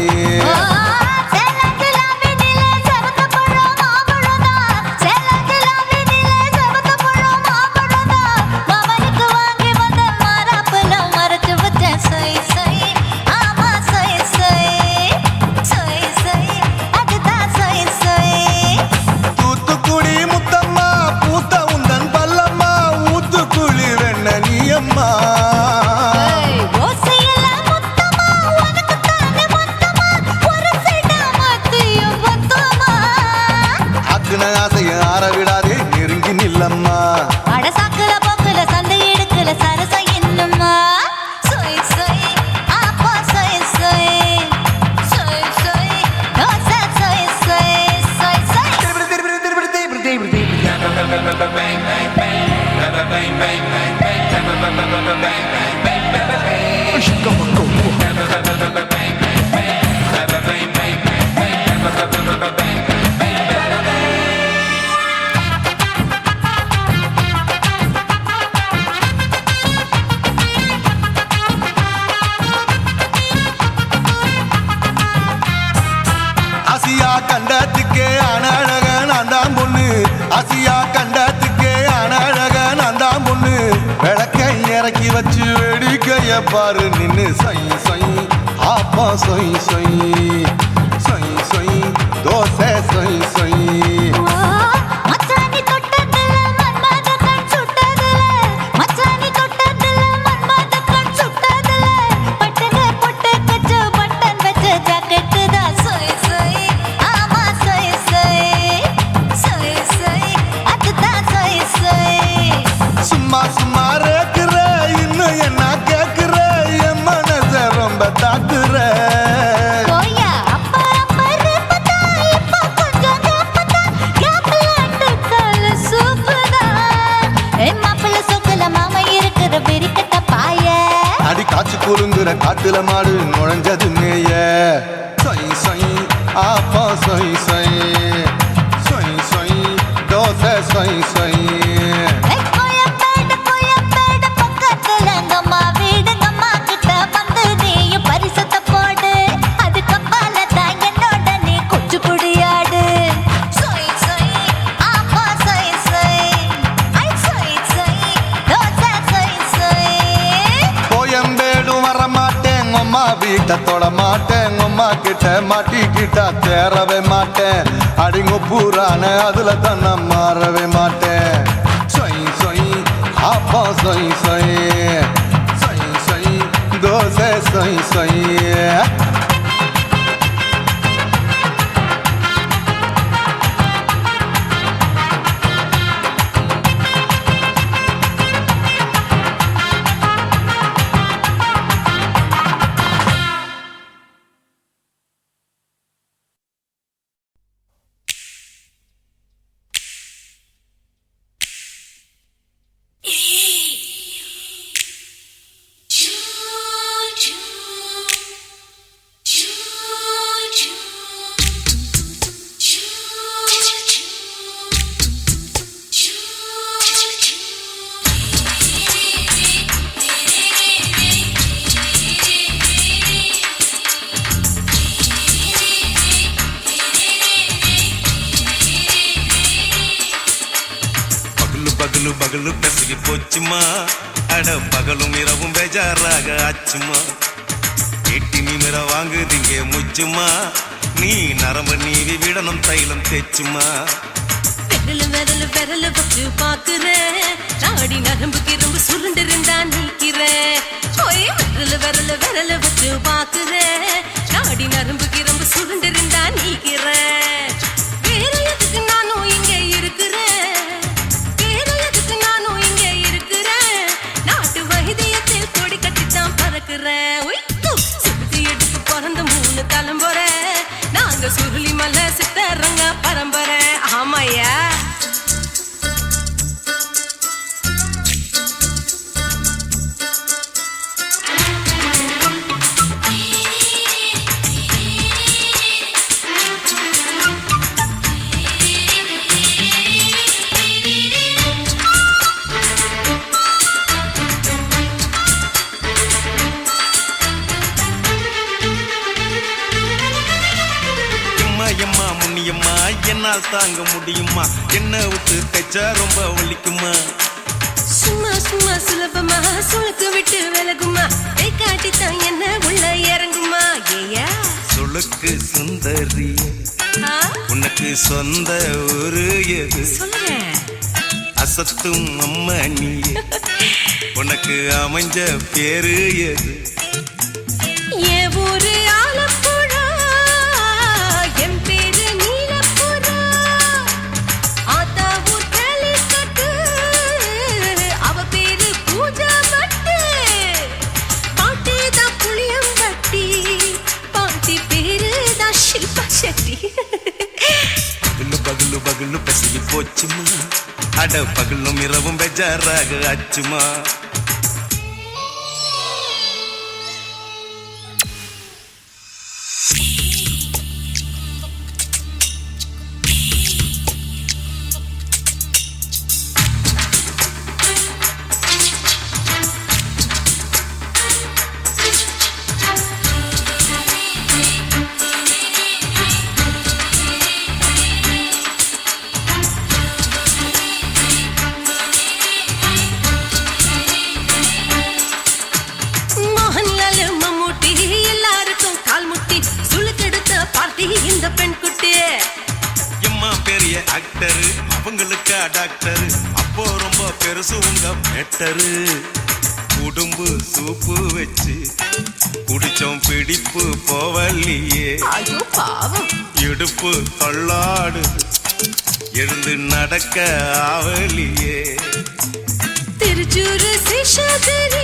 Speaker 6: ஆரவிடாதே நெருங்கி நில்லம்மா
Speaker 4: அடசாக்குல போக்குல சந்தை எடுக்கல சரச என்னம்மா சொய் சொய் அப்பா சொய் சொய் சொய் சொய் தோசை சொய் சொய் சொய் சொய்
Speaker 6: ஆசியா கண்டத்துக்கே அனழக நான் தான் பொண்ணு ஆசியா கண்டத்துக்கே அனழக நான் தான் பொண்ணு விளக்கை இறக்கி வச்சு வேடிக்கைய பாரு நின்னு சொய் சொய் அப்பா சொய் சொய் சொய் சொய் தோசை சொய் சொய்
Speaker 4: மச்சானி தொட்டதுல மன்மத கண் சுட்டதுல மச்சானி தொட்டதுல மன்மத கண் சுட்டதுல பட்டங்க பொட்டு கச்சு பட்டன் வச்ச ஜாக்கெட் தான் சொய் சொய் ஆமா சொய் சொய் சொய் சொய் அதுதான் சொய் சொய்
Speaker 6: சும்மா சும்மா ரேக்குற இன்னும் என்ன கேக்குற என் மனச ரொம்ப தாக்குற
Speaker 4: கோயா அப்பர் பத்தா இப்ப கொஞ்சம் கேப்பதா கேப்பலாட்டு கால சூப்பரா ஏ மாப்பிள்ள சொக்கல மாமா இருக்கிற பெரிக்கட்ட பாய
Speaker 6: அடி காய்ச்சி குலுங்குற காட்டுல மாடு நுழைஞ்சது மேய சொய் சொய் அப்பா சொய் சொய் சொய் சொய் தோசை சொய் சொய்
Speaker 4: கோயம்பேடு பக்கத்துல எங்கம்மா வீடுங்கம்மா கிட்ட வந்து நீயும் பரிசத்தை போடு அதுக்கு பால தான் என்னோட நீ குச்சி குடியாடு சொய் சொய் அப்பா சொய் சொய் ஐ சொய் சொய் தோசை சொய் சொய்
Speaker 6: கோயம்பேடும் வர மாட்டேன் அம்மா வீட்டை தொட மாட்டேன் அம்மா கிட்ட மாட்டிக்கிட்டா தேரவே மாட்டேன் அடிங்க பூரான அதுல தான் நான் மாறவே மாட்டேன் சொய் சொய் அப்பா சொய் சொய் சொய் சொய் தோசை சொய் சொய்
Speaker 1: பகலு பகலு பெசகி போச்சுமா அட பகலும் இரவும் பேஜாராக ஆச்சுமா எட்டி நிமிர வாங்குதிங்க முச்சுமா நீ நரம்பு நீவி விடணும் தைலம் தேச்சுமா
Speaker 4: விரல் விரல் விரல் வச்சு பாக்குறேன் நாடி நரம்பு கிரம்பு சுருண்டிருந்தா நீக்கிறேன் ஓய் விரல் விரல் விரல் வச்சு பாக்குறேன் நாடி நரம்பு கிரம்பு சுருண்டிருந்தா நீக்கிறேன் வேற எதுக்கு நானும் இங்க இருக்கிறேன் வேற எதுக்கு நானும் இங்க இருக்கிறேன் நாட்டு வைத்தியத்தில் கொடி கட்டித்தான் பறக்கிறேன் சுத்தி எடுத்து பிறந்த 3 தலைமுறை நாங்க சுருளி மலை சித்தரங்க பரம்பரை ஆமாயா
Speaker 1: எம்மா முன்னியம்மா என்னால் தாங்க முடியுமா என்ன விட்டு தைச்சா ரொம்ப வலிக்குமா
Speaker 4: சும்மா சும்மா சுலபமா சுளுக்கு விட்டு விலகுமா கை காட்டித்தான் என்ன உள்ள இறங்குமா ஏயா
Speaker 1: சுளுக்கு சுந்தரி உனக்கு சொந்த ஊரு எது
Speaker 4: சொல்றேன்
Speaker 1: அசத்தும் அம்மா நீ உனக்கு அமைஞ்ச பேரு எது
Speaker 4: ஏ ஊரு ஆலப்புழா என் பேரு நீலப்புறா ஆத்தா ஊர் கேலிக்கட்டு அவ பேரு பூஜா பட்டு பாட்டி தான் புளியம்பட்டி பாட்டி பேரு தான் ஷில்பா செட்டி
Speaker 1: பகலு பகலு பகலு பசிக்கு போச்சுமா அட பகலும் இரவும் பெஜாராக ஆச்சுமா
Speaker 4: இந்த பெண் குட்டி
Speaker 1: எம்மா பெரிய ஆக்டர் அவங்களுக்கா டாக்டர் அப்போ ரொம்ப பெருசு உங்க மேட்டரு உடும்பு சூப்பு வச்சு குடிச்சோம் பிடிப்பு போவல்லையே
Speaker 4: ஐயோ பாவம்
Speaker 1: இடுப்பு தள்ளாடு எழுந்து நடக்க ஆவலியே
Speaker 4: திருச்சூரு சிஷாதிரி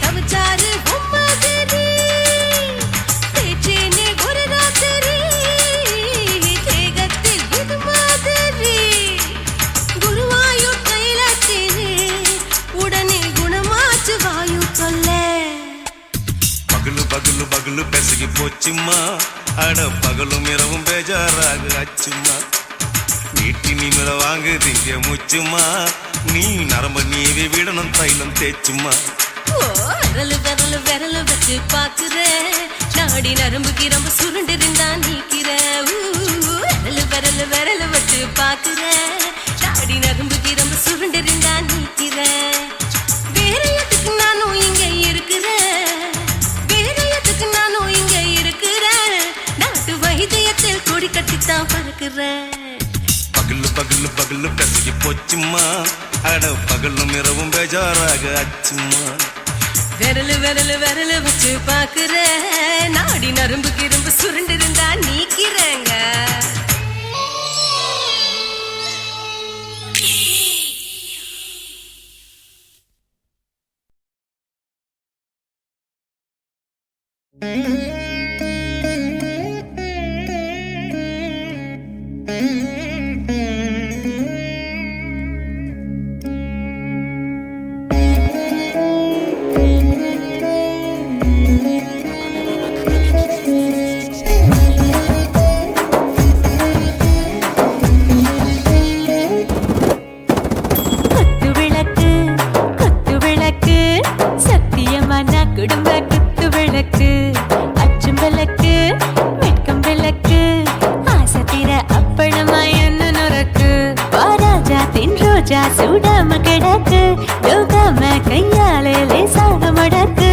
Speaker 4: தவச்சாரு பொம்மதிரி தேச்சேனே ஒரு ராத்திரி தேகத்தில் இது மாதிரி குருவாயூர் தைலத்திலே உடனே குணமாச்சு வாயு சொல்ல
Speaker 1: பகலு பகலு பகலு பெசகி போச்சுமா அட பகலும் இரவும் பேஜாராக ஆச்சுமா நீட்டி நிமிர வாங்கு திங்க முச்சுமா நீ நரம்ப நீவி விடணும் தைலம் தேய்ச்சுமா
Speaker 4: விரலு விரலு விரலு வச்சு பாக்குறேன் நாடி நரம்பு கிரம்பு சுருண்டிருந்தா நீக்கிறேன் விரலு விரலு விரலு வச்சு பாக்குறேன் நாடி நரம்பு கிரம்பு சுருண்டிருந்தா நீக்கிறேன் வேற எதுக்கு நானும் இங்க இருக்கிறேன் வேற எதுக்கு நானும் இங்க இருக்கிறேன் நாட்டு வைத்தியத்தில் கொடி கட்டித்தான் பறக்கிறேன்
Speaker 1: பகலு பகலு பகலு பெசகி போச்சுமா அட பகலும் இரவும் பேஜாராக ஆச்சுமா
Speaker 4: விரலு விரலு விரலு வச்சு பாக்குறேன் நாடி நரம்பு கிரம்பு சுருண்டிருந்தா நீக்கிறேங்க
Speaker 9: சுடாம கிடக்கு யோகாம கையாலே லேசாக மடக்கு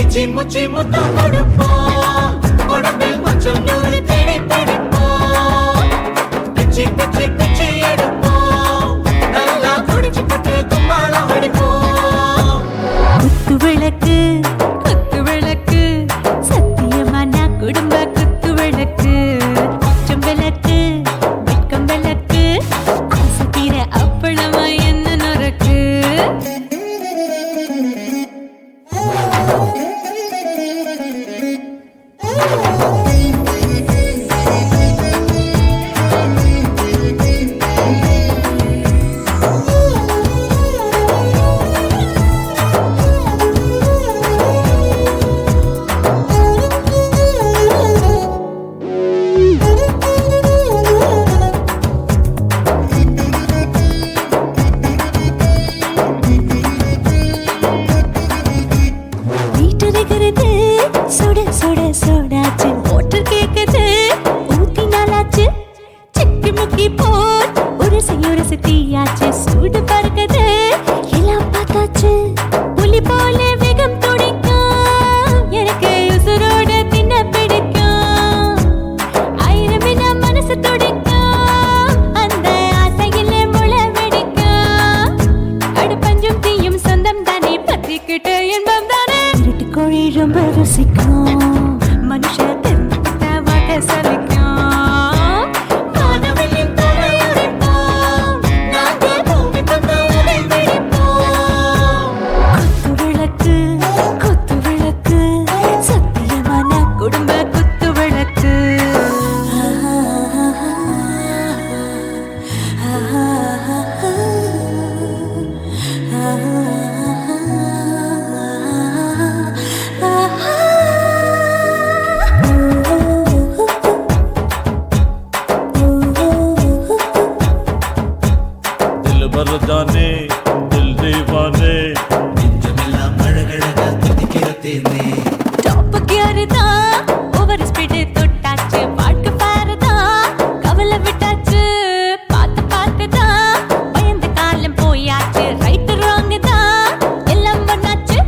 Speaker 10: இச்சி முச்சி முத்தம் கொடுப்போம் உடம்பில் கொஞ்சம் நூறு தேடி பிடிப்போம் பிச்சி பிச்சி
Speaker 9: உரசு தீயாச்சு சூடு பறக்குது எல்லாம் பார்த்தாச்சு புலி போல வேகம் துடிக்கும் எனக்கு உசுரோட தின்ன பிடிக்கும் ஆயிரம் வினா மனசு துடிக்கும் அந்த ஆசையிலே முளை வெடிக்கும் அடுப்பஞ்சும் தீயும் சொந்தம் தானே பத்திக்கிட்டு இன்பம் தானே இருட்டு கோழி ரொம்ப ருசிக்கும் மனுஷ தெரிஞ்சுக்கிட்ட வாக்க சலிக்கும்
Speaker 5: जाने दिल दीवाने
Speaker 1: நெஞ்சமெல்லாம் அழகழகா துடிக்கிற தேனே
Speaker 9: டாப் கியர் தான் ஓவர் ஸ்பீட் தொட்டாச்சு பாட்டு பாரு தான் கவலை விட்டாச்சு பார்த்து பார்த்து தான் பயந்து காலம் போயாச்சு ரைட் ராங் தான் எல்லாம் பண்ணாச்சு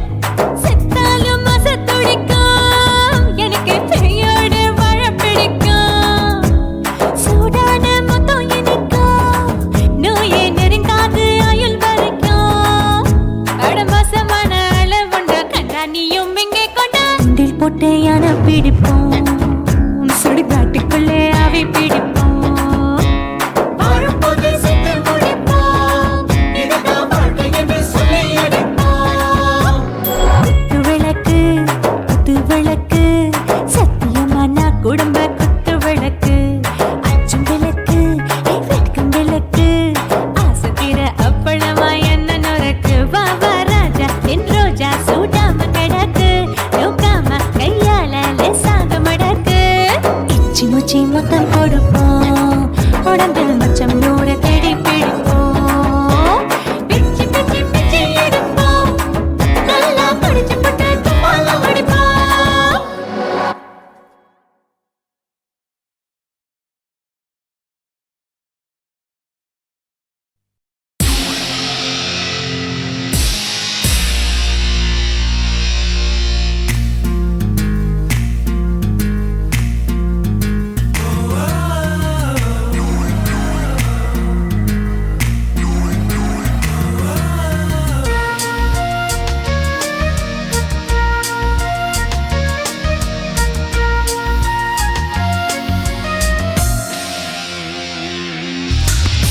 Speaker 9: செத்தாலும் மச துடிக்கும் எனக்கு பெயோடு வாழ பிடிக்கும் சூடான மொத்தம் எனக்கும் நோயே நெருங்காது ஆயுள் வரைக்கும் அடமாசமான அளவுண்ட கண்டா நீயும் இங்கே கொண்டா உண்டில் போட்டு யானை பிடிப்போம் சுடுகாட்டுக்குள்ளே அவை பிடிப்போம்
Speaker 1: வரும்போது செத்து முடிப்போம் இதுதான் வாழ்க்கை என்று சொல்லி அடிப்போம்
Speaker 9: குத்து விளக்கு சத்தியமான குடும்ப குத்து விளக்கு அச்சும் விளக்கு வெட்கும் விளக்கு ஆசை தீர அப்பளமா என்ன நுறக்கு வா வா ராஜா என் ரோஜா சூடாம கிடக்கு நோக்காம கையால லேசாக மடக்கு இச்சி முச்சி மொத்தம் கொடுப்போம் உடம்பில் மச்சம் நூறு தேடி பிடிப்போம் பிச்சி பிச்சி பிச்சி எடுப்போம் நல்லா படிச்சு போட்டு துப்பால படிப்போம்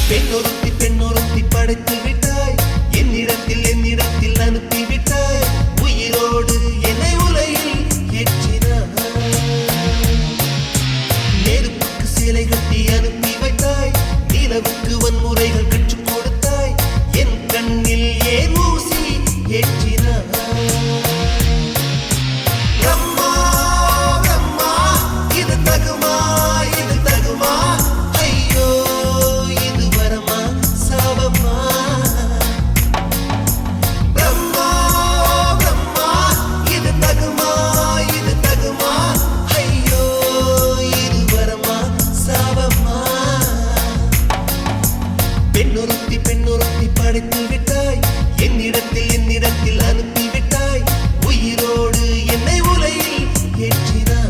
Speaker 1: பெண்ணொருத்தி படைத்து விட்டாய் என்னிடத்தில் அனுப்பி விட்டாய் உயிரோடு என்னை உலையில் ஏற்றினாய் நெருப்புக்கு சிலை கட்டி அனுப்பி வைத்தாய் நிலவுக்கு வன்முறைகள் கற்றுக் கொடுத்தாய் என் கண்ணில் ஏன் ஊசி ஏற்றினாய் அம்மா அம்மா இது தகுமா ஐயோ இது வரமா சாபமா பிரம்மா பிரம்மா இது தகுமா ஐயோ இது வரமா சாபமா பெண்ணொருத்தி படைத்து விட்டாய் என்னிடத்தில் அனுப்பி விட்டாய் உயிரோடு என்னை உலையில் ஏற்றினாய்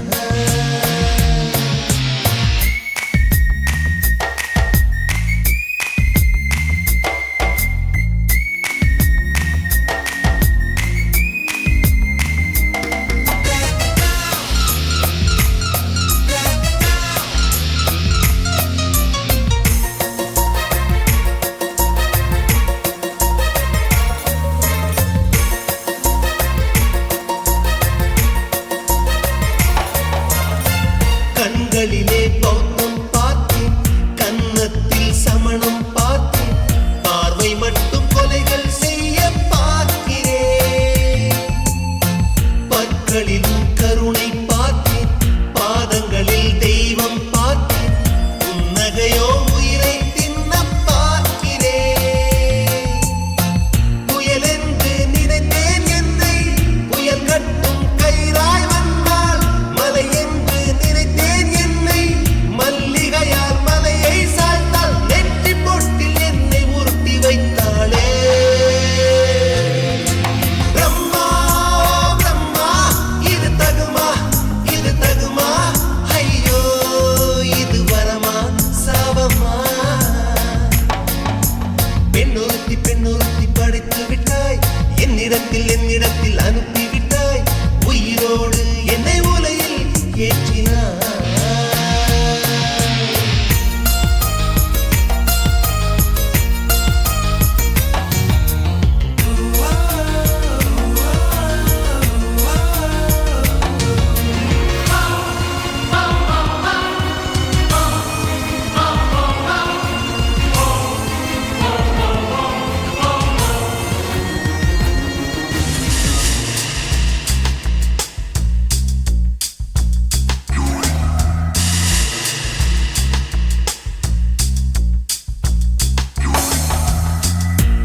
Speaker 1: என்னிடத்தில் அனுப்பிவிட்டாய் உயிரோடு என்னை உலையில் ஏற்றினாய்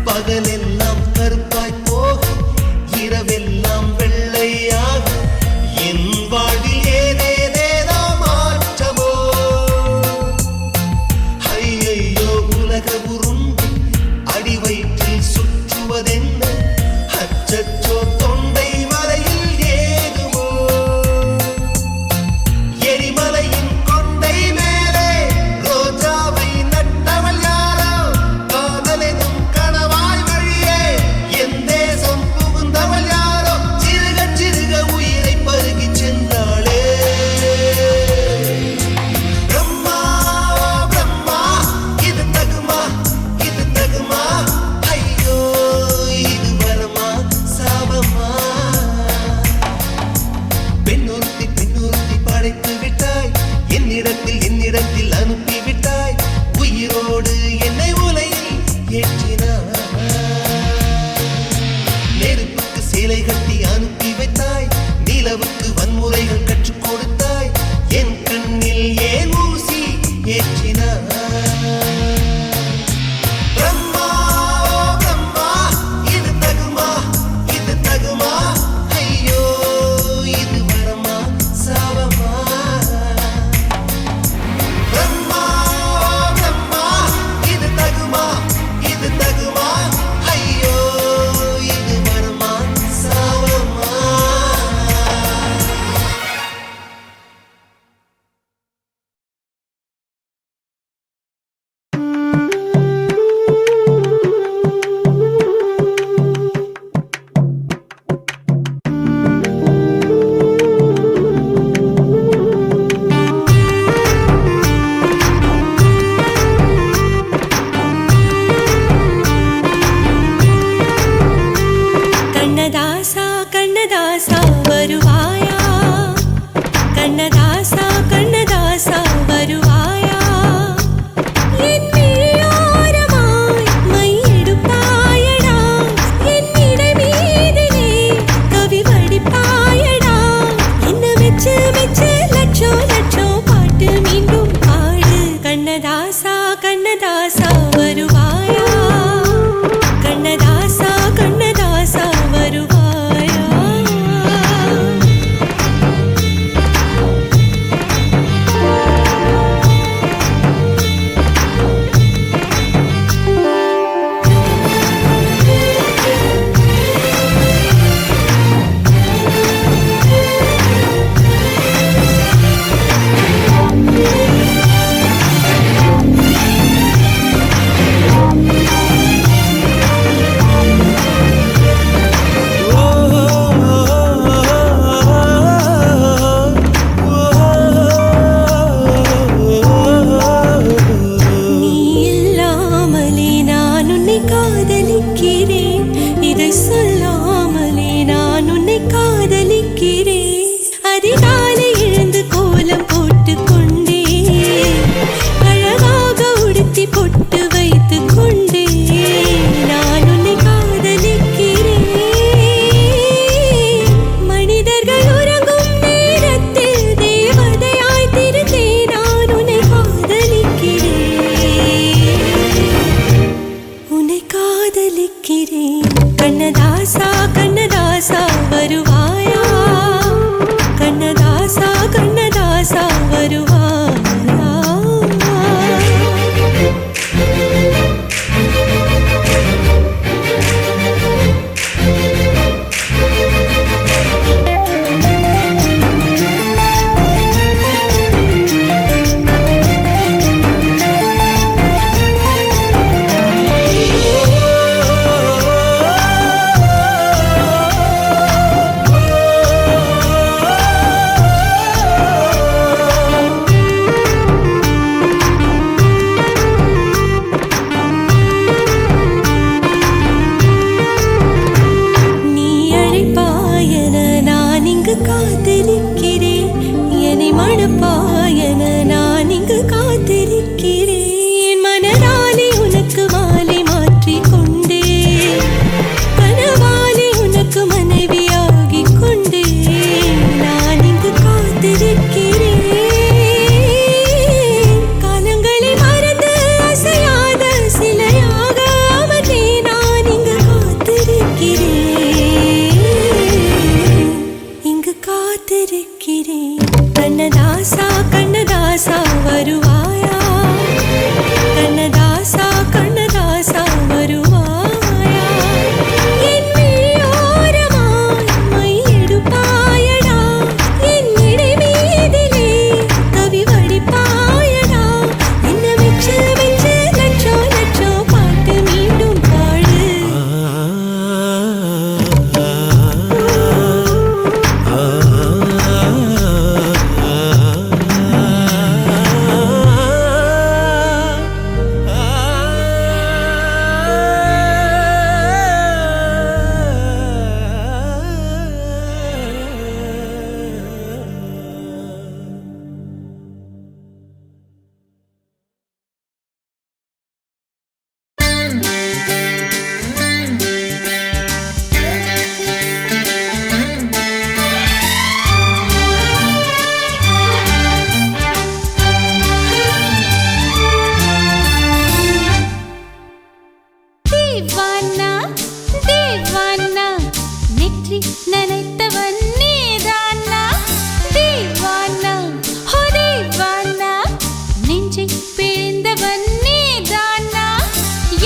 Speaker 1: பகலெல்லாம் கருப்பாய் போக இரவெல்லாம் வெள்ளையாக என் வாழ்வில் ஏதேதேதோ மாற்றமோ ஐயையோ உலக உருண்டு அடி வயிற்றில் சுற்றுவதென்ன அச்சச்சோ தொண்டை வரையில் ஏகுமோ எரிமலையின் கொண்டை மேலே ரோஜாவை நட்டவள் யாரோ காதலெனும் கணவாய் வழியே என் தேசம் புகுந்தவள் யாரோ சிறுக சிறுக உயிரை பருகி சென்றாளே பிரம்மா பிரம்மா இது தகுமா ஐயோ இது வரமா சாபமா பெண்ணொருத்தி படைத்து விட்டாய் என்னிடத்தில் அனுப்பிவிட்டாய் உயிரோடு என்னை உலையில் ஏற்றினாய் நெருப்புக்கு சேலை கட்டி அனுப்பி வைத்தாய் நிலவுக்கு வன்முறைகள் கற்றுக் கொடுத்தாய் என் கண்ணில் ஏன் ஊசி ஏற்றினாய் பிரம்மா பிரம்மா இது தகுமா ஐயோ இது வரமா சாபமா பிரம்மா பிரம்மா இது தகுமா ஐயோ இது வரமா சாபமா
Speaker 9: கண்ணதாசா கண்ணதாசா வருவாயா கண்ணதாசா கண்ணதாசா வருவாயா என் விழியோரமாய் மையெடுப்பாயடா என்னிடை மீதிலே கவி வடிப்பாயடா என்ன மெச்சு லட்சம் பாட்டு மீண்டும் பாடு கண்ணதாசா கண்ணதாசா வருவாயா கண்ணதாசா கண்ணதாசா வருவாயா நீ இல்லாமலே நான் உன்னை காதலிக்கிறேன் இதை சொல்லாமலே நான் உன்னை காதலிக்கிறேன் அதிகாலை எழுந்து கோலம் போட்டு கொண்டே அழகாக உடுத்தி பொட்டு வைத்து கொண்டே நான் உன்னை காதலிக்கிறேன் மனிதர்கள் உறங்கும் நேரத்தில் தேவதையாய் திருந்தே நான் உன்னை காதலிக்கிறேன் கண்ணதாசா கண்ணதாசா வருவாயா கண்ணதாசா கண்ணதாசா வருவாயா காத்திருக்கிறேன் என்னை மணப்பாயன நான் இங்கு காத்திருக்கிறேன் மனதாலே உனக்கு மாலை மாற்றிக் கொண்டே கனவாலே உனக்கு மனைவியாகிக் கொண்டே நான் இங்கு காத்திருக்கிறேன் காலங்களை மறந்து அசையாத சிலையாக அவனே நான் இங்கு காத்திருக்கிறேன் இங்கு காத்திருக்கிறேன் கண்ணதாசா கண்ணதாசா வருவாயா கண்ணதாசா கண்ணதாசா வருவாயா என் விழியோரமாய் மை எடுப்பாயடா என் இடை மீதிலே கவி வடிப்பாயடா என்ன வெச்சு வெச்சு லட்சோ லட்சோ பாட்டு மீண்டும் பாடு
Speaker 4: தீவானா தீவானா நெற்றி நனைத்தவன் நீதானா தீவானா ஹோ தீவானா நெஞ்சை பிழிந்தவன் நீதானா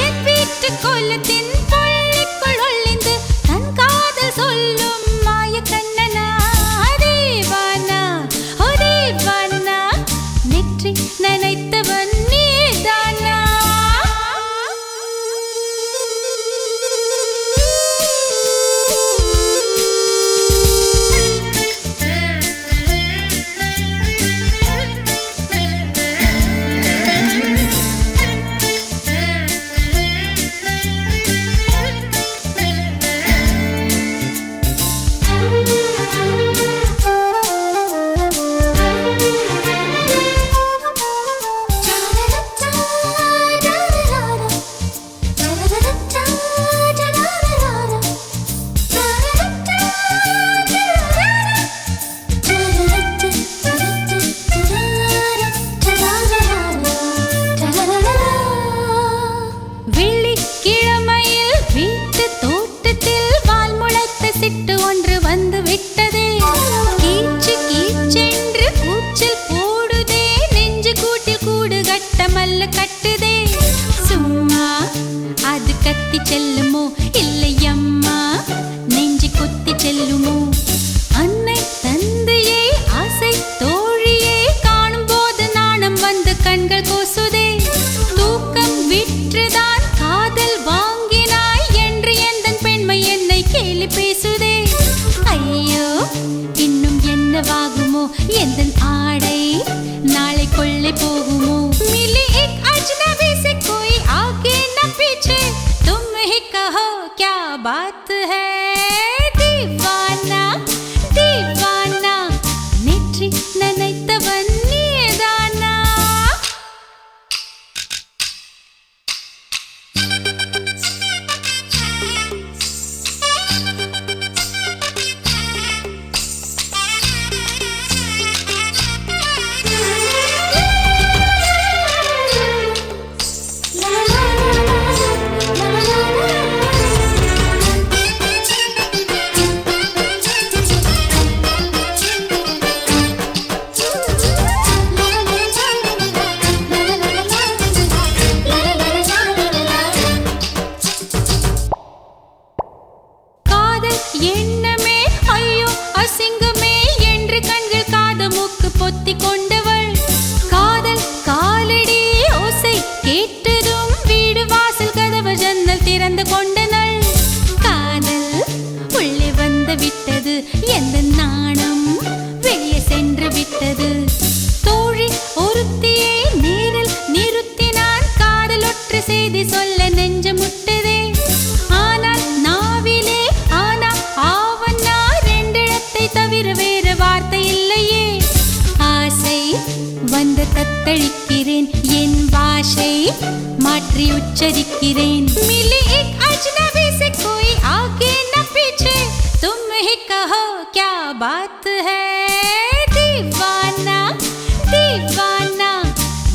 Speaker 4: என் வீட்டு கோலத்தின் பள்ளிக்குள் ஒளிந்து தன் காதல் சொல்லும் மாய கண்ணனா தீவானா ஹோ தீவானா நெற்றி நனைத்தவன் நீதானா வெள்ளிக்கிழமையில் வீட்டு தோட்டத்தில் வால் முளைத்த சிட்டு ஒன்று வந்து விட்டதே கீச்சு கீச்சென்று கூச்சல் போடுதே நெஞ்சு கூட்டில் கூடு கட்ட மல்ல கட்டுதே சும்மா அது கத்தி செல்லுமோ இல்லை அம்மா நெஞ்சு கொத்தி செல்லுமோ அன்னை தந்தையை ஆசை தோழியை காணும் போது நாணம் வந்து கண்கள் கூசுதே தூக்கம் விற்றுதான் காதல் வாங்கினாய் என்று எந்தன் பெண்மை என்னை கேலி பேசுதே ஐயோ இன்னும் என்னவாகுமோ எந்தன் ஆடை நாளை கொள்ளை போகுமோ मिली एक अजनबी से कोई आगे न पीछे तुम ही कहो क्या बात है दीवाना दीवाना நெற்றி நனைத்தவன் நீதானா la la la la la la
Speaker 9: வைக்கிறேன் मिली एक अजनबी से कोई आगे न पीछे तुम ही कहो क्या बात है दीवाना दीवाना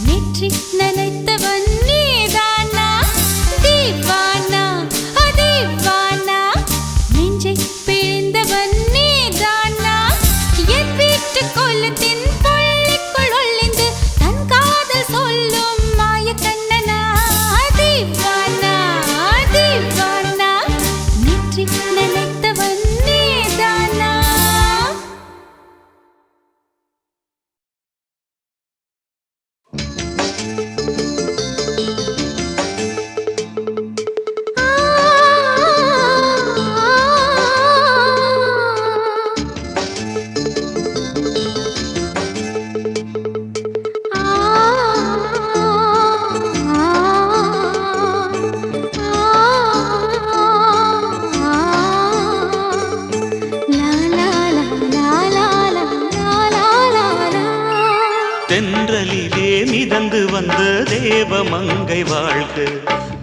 Speaker 9: नेற்றி நினைத்தவன் நீதானா दीवाना ओ दीवाना நெஞ்சை பிழிந்தவன் நீதானா என் வீட்டு கோலத்தின் பள்ளிக்குள் ஒளிந்து தன் காதல் சொல்லும் மாய கண்ணனா दीवाना दीवाना நேற்றி நினைத்தவன் நீதானா
Speaker 1: தென்றலிலே மிதந்து வந்த தேவமங்கை வாழ்க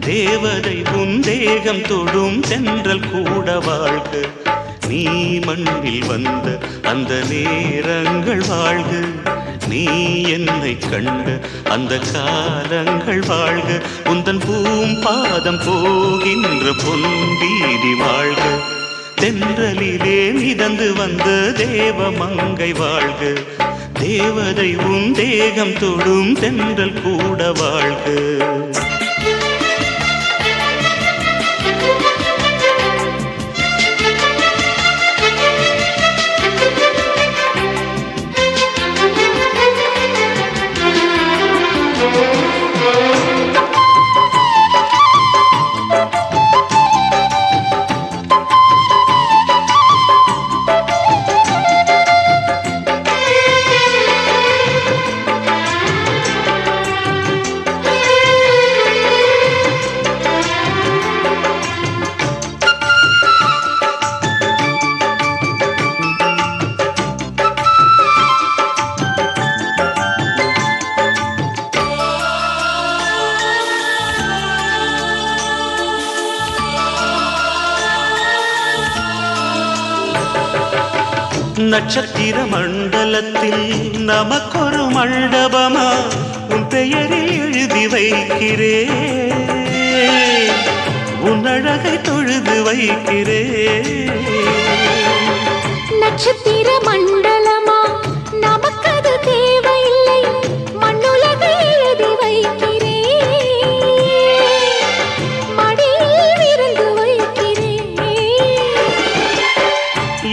Speaker 1: தேவதை உன் தேகம் தொடும் தென்றல் கூட வாழ்க நீ மண்ணில் வந்த அந்த நேரங்கள் வாழ்க நீ என்னை கண்ட அந்த காலங்கள் வாழ்க உந்தன் பூம்பாதம் போகின்ற பொன்வீதி வாழ்க தென்றலிலே மிதந்து வந்த தேவமங்கை வாழ்க தேவதை உன் தேகம் தொடும் தென்றல் கூட வாழ்க நட்சத்திர மண்டலத்தில் நமக்கொரு மண்டபமா உன் பெயரில் எழுதி வைக்கிறேன் உன் அழகை தொழுது வைக்கிறேன்
Speaker 4: நட்சத்திர மண்டலமா நமக்கது தேவையில்லை மண்ணுலகை எழுதி வைக்கிறேன் மடியில் விருந்து வைக்கிறேன்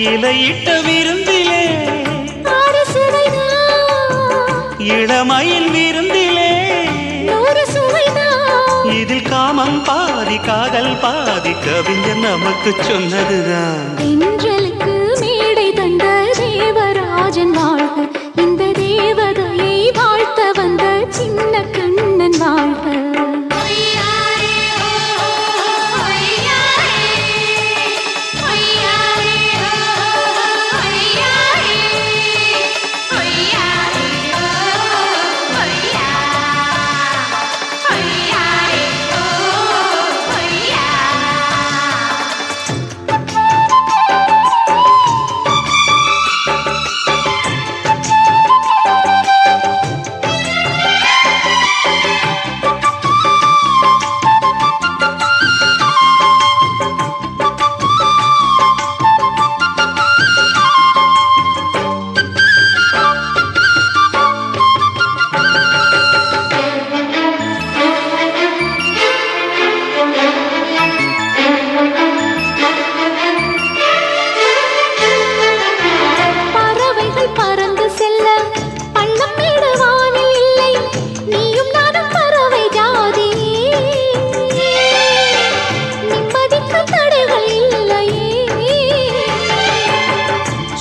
Speaker 1: இலையிட்ட விருந்திலே இளமயில் விருந்திலே இதில் காமம் பாதி காதல் பாதி கவிஞர் நமக்கு சொன்னதுதான்
Speaker 4: தென்றலுக்கு மேடை தந்த தேவராஜன் வாழ்க இந்த தேவதையை வாழ்த்த வந்த சின்ன கண்ணன் வாழ்க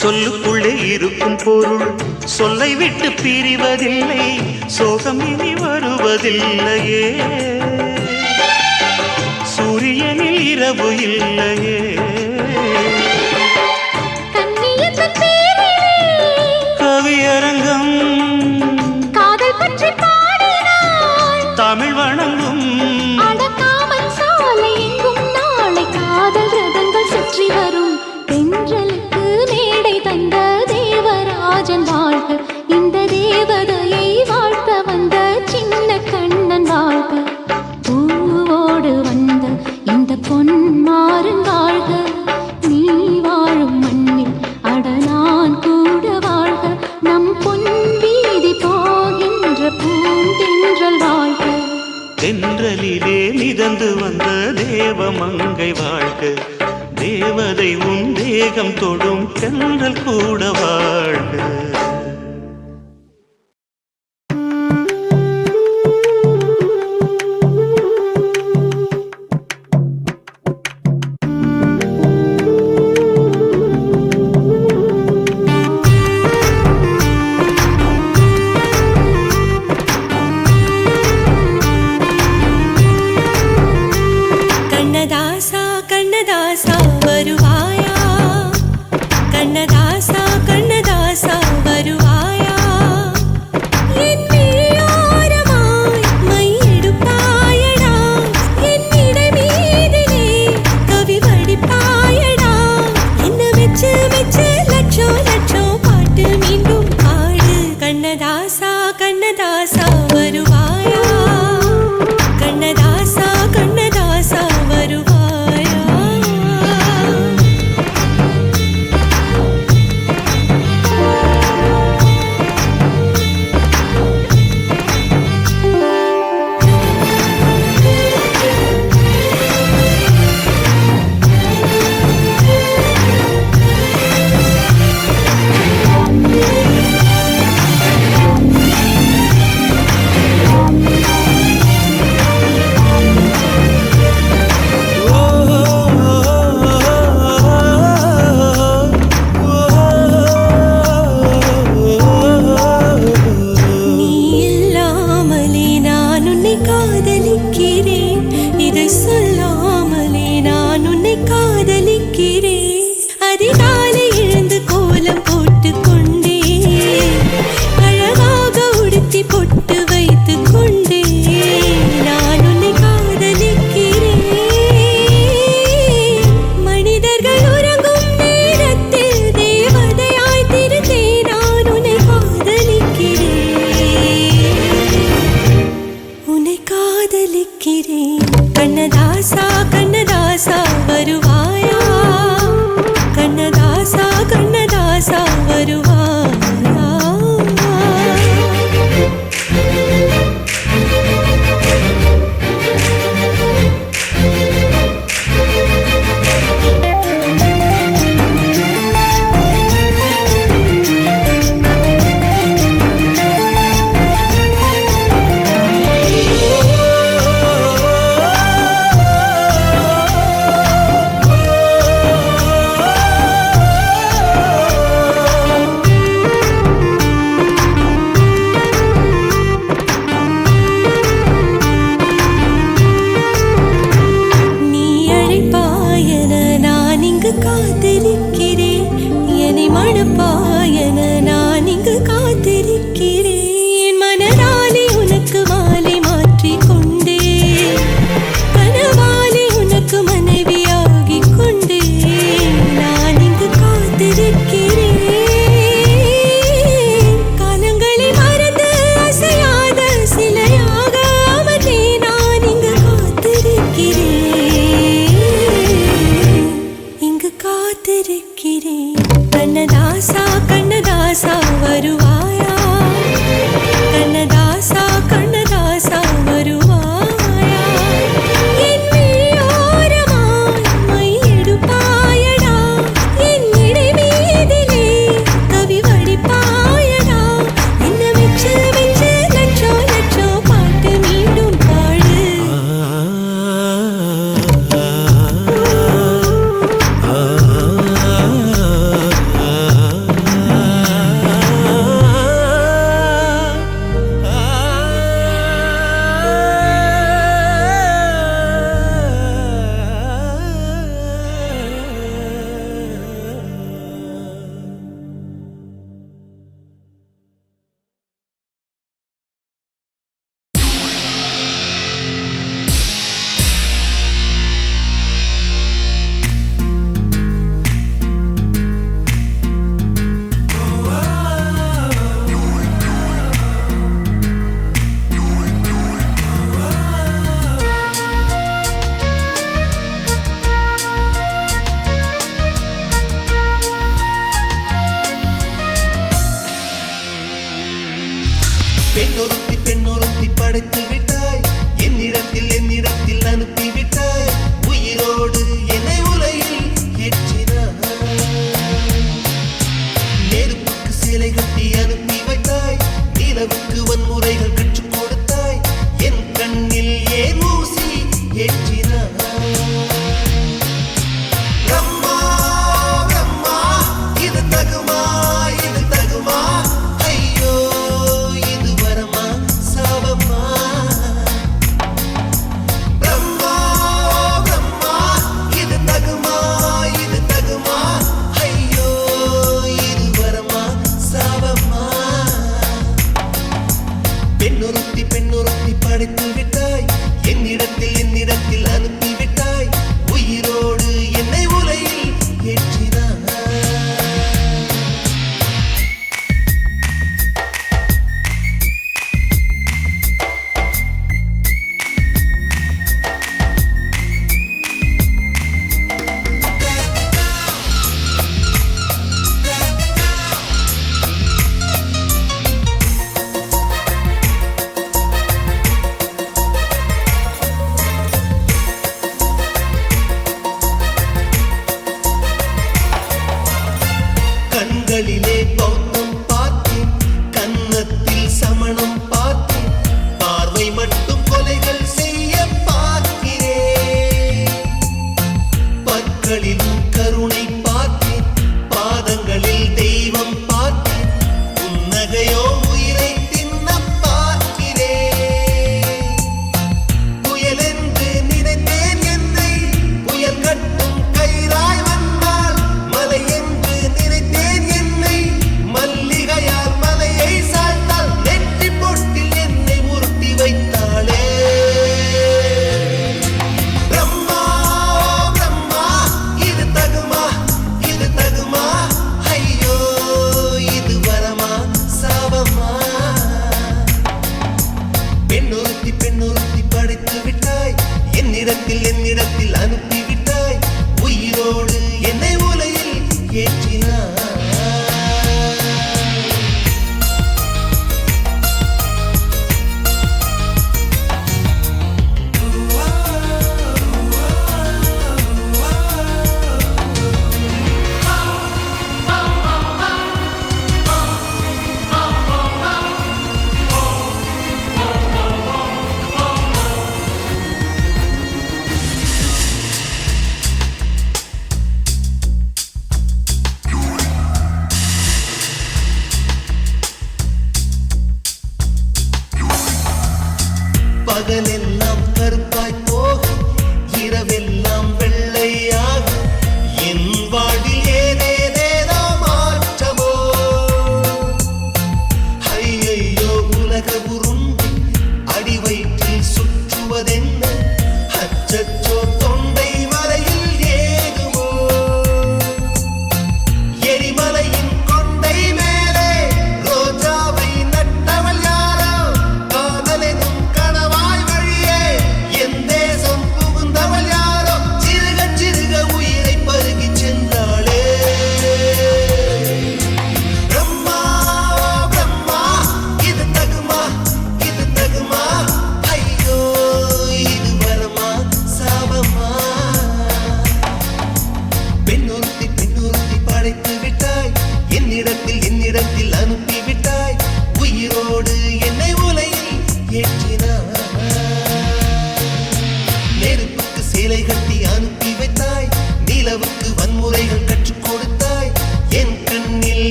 Speaker 1: சொல்லுக்குள்ளே இருக்கும் பொருள் சொல்லை விட்டு பிரிவதில்லை சோகம் இனி வருவதில்லையே சூரியனில் இரவு இல்லையே கவியரங்கம் காதல் பற்றி பாடினாள் தமிழ் வணங்கும் அடக்காமல் தேவமங்கை வாழ்க, தேவதை உன் தேகம் தொடும் தென்றல் கூட வாழ்க.
Speaker 9: கண்ணதாசா கண்ணதாசா வருவாயா, கண்ணதாசா கண்ணதாசா வருவாயா, என் விழியோரமாய் மையெடுப்பாயடா, என் இடை மீதிலே கவி வடிப்பாயடா, என்ன வெச்சு வெச்சு லட்சம் லட்சம் பாட்டு மீண்டும் பாடு. கண்ணதாசா கண்ணதாசா வருவாயா, கண்ணதாசா கண்ணதாசா வருவாயா. நீ இல்லாமலே நான் உன்னை காதலிக்கிறேன், இதை சொல்லாமலே நான் உன்னை காதலிக்கிறேன். அதிகாலை எழுந்து கோலம் போட்டு கொண்டே, அழகாக உடுத்தி பொட்டு வைத்து கொண்டே, நான் உன்னை காதலிக்கிறேன். மனிதர்கள் உறங்கும் நேரத்தில் தேவதையாய் திருந்தே நான் உன்னை காதலிக்கிறேன், உன்னை காதலிக்கிறேன். கண்ணதாசா கண்ணதாசா வருவாயா, கண்ணதாசா கண்ணதாசா வருவாயா. நீ அழைப்பாயன நான் இங்கு காத்திருக்கிறேன், என்னை மணப்பாயன நான் இங்கு காத்திருக்கிறேன். மனதாலே உனக்கு மாலை மாற்றிக் கொண்டே, கனவாலே உனக்கு மனைவியாகிக் கொண்டே, நான் இங்கு காத்திருக்கிறேன். காலங்களை மறந்து அசையாத சிலையாக அமர்ந்தே நான் இங்கு காத்திருக்கிறேன், இங்கு காத்திருக்கிறேன். கண்ணதாசா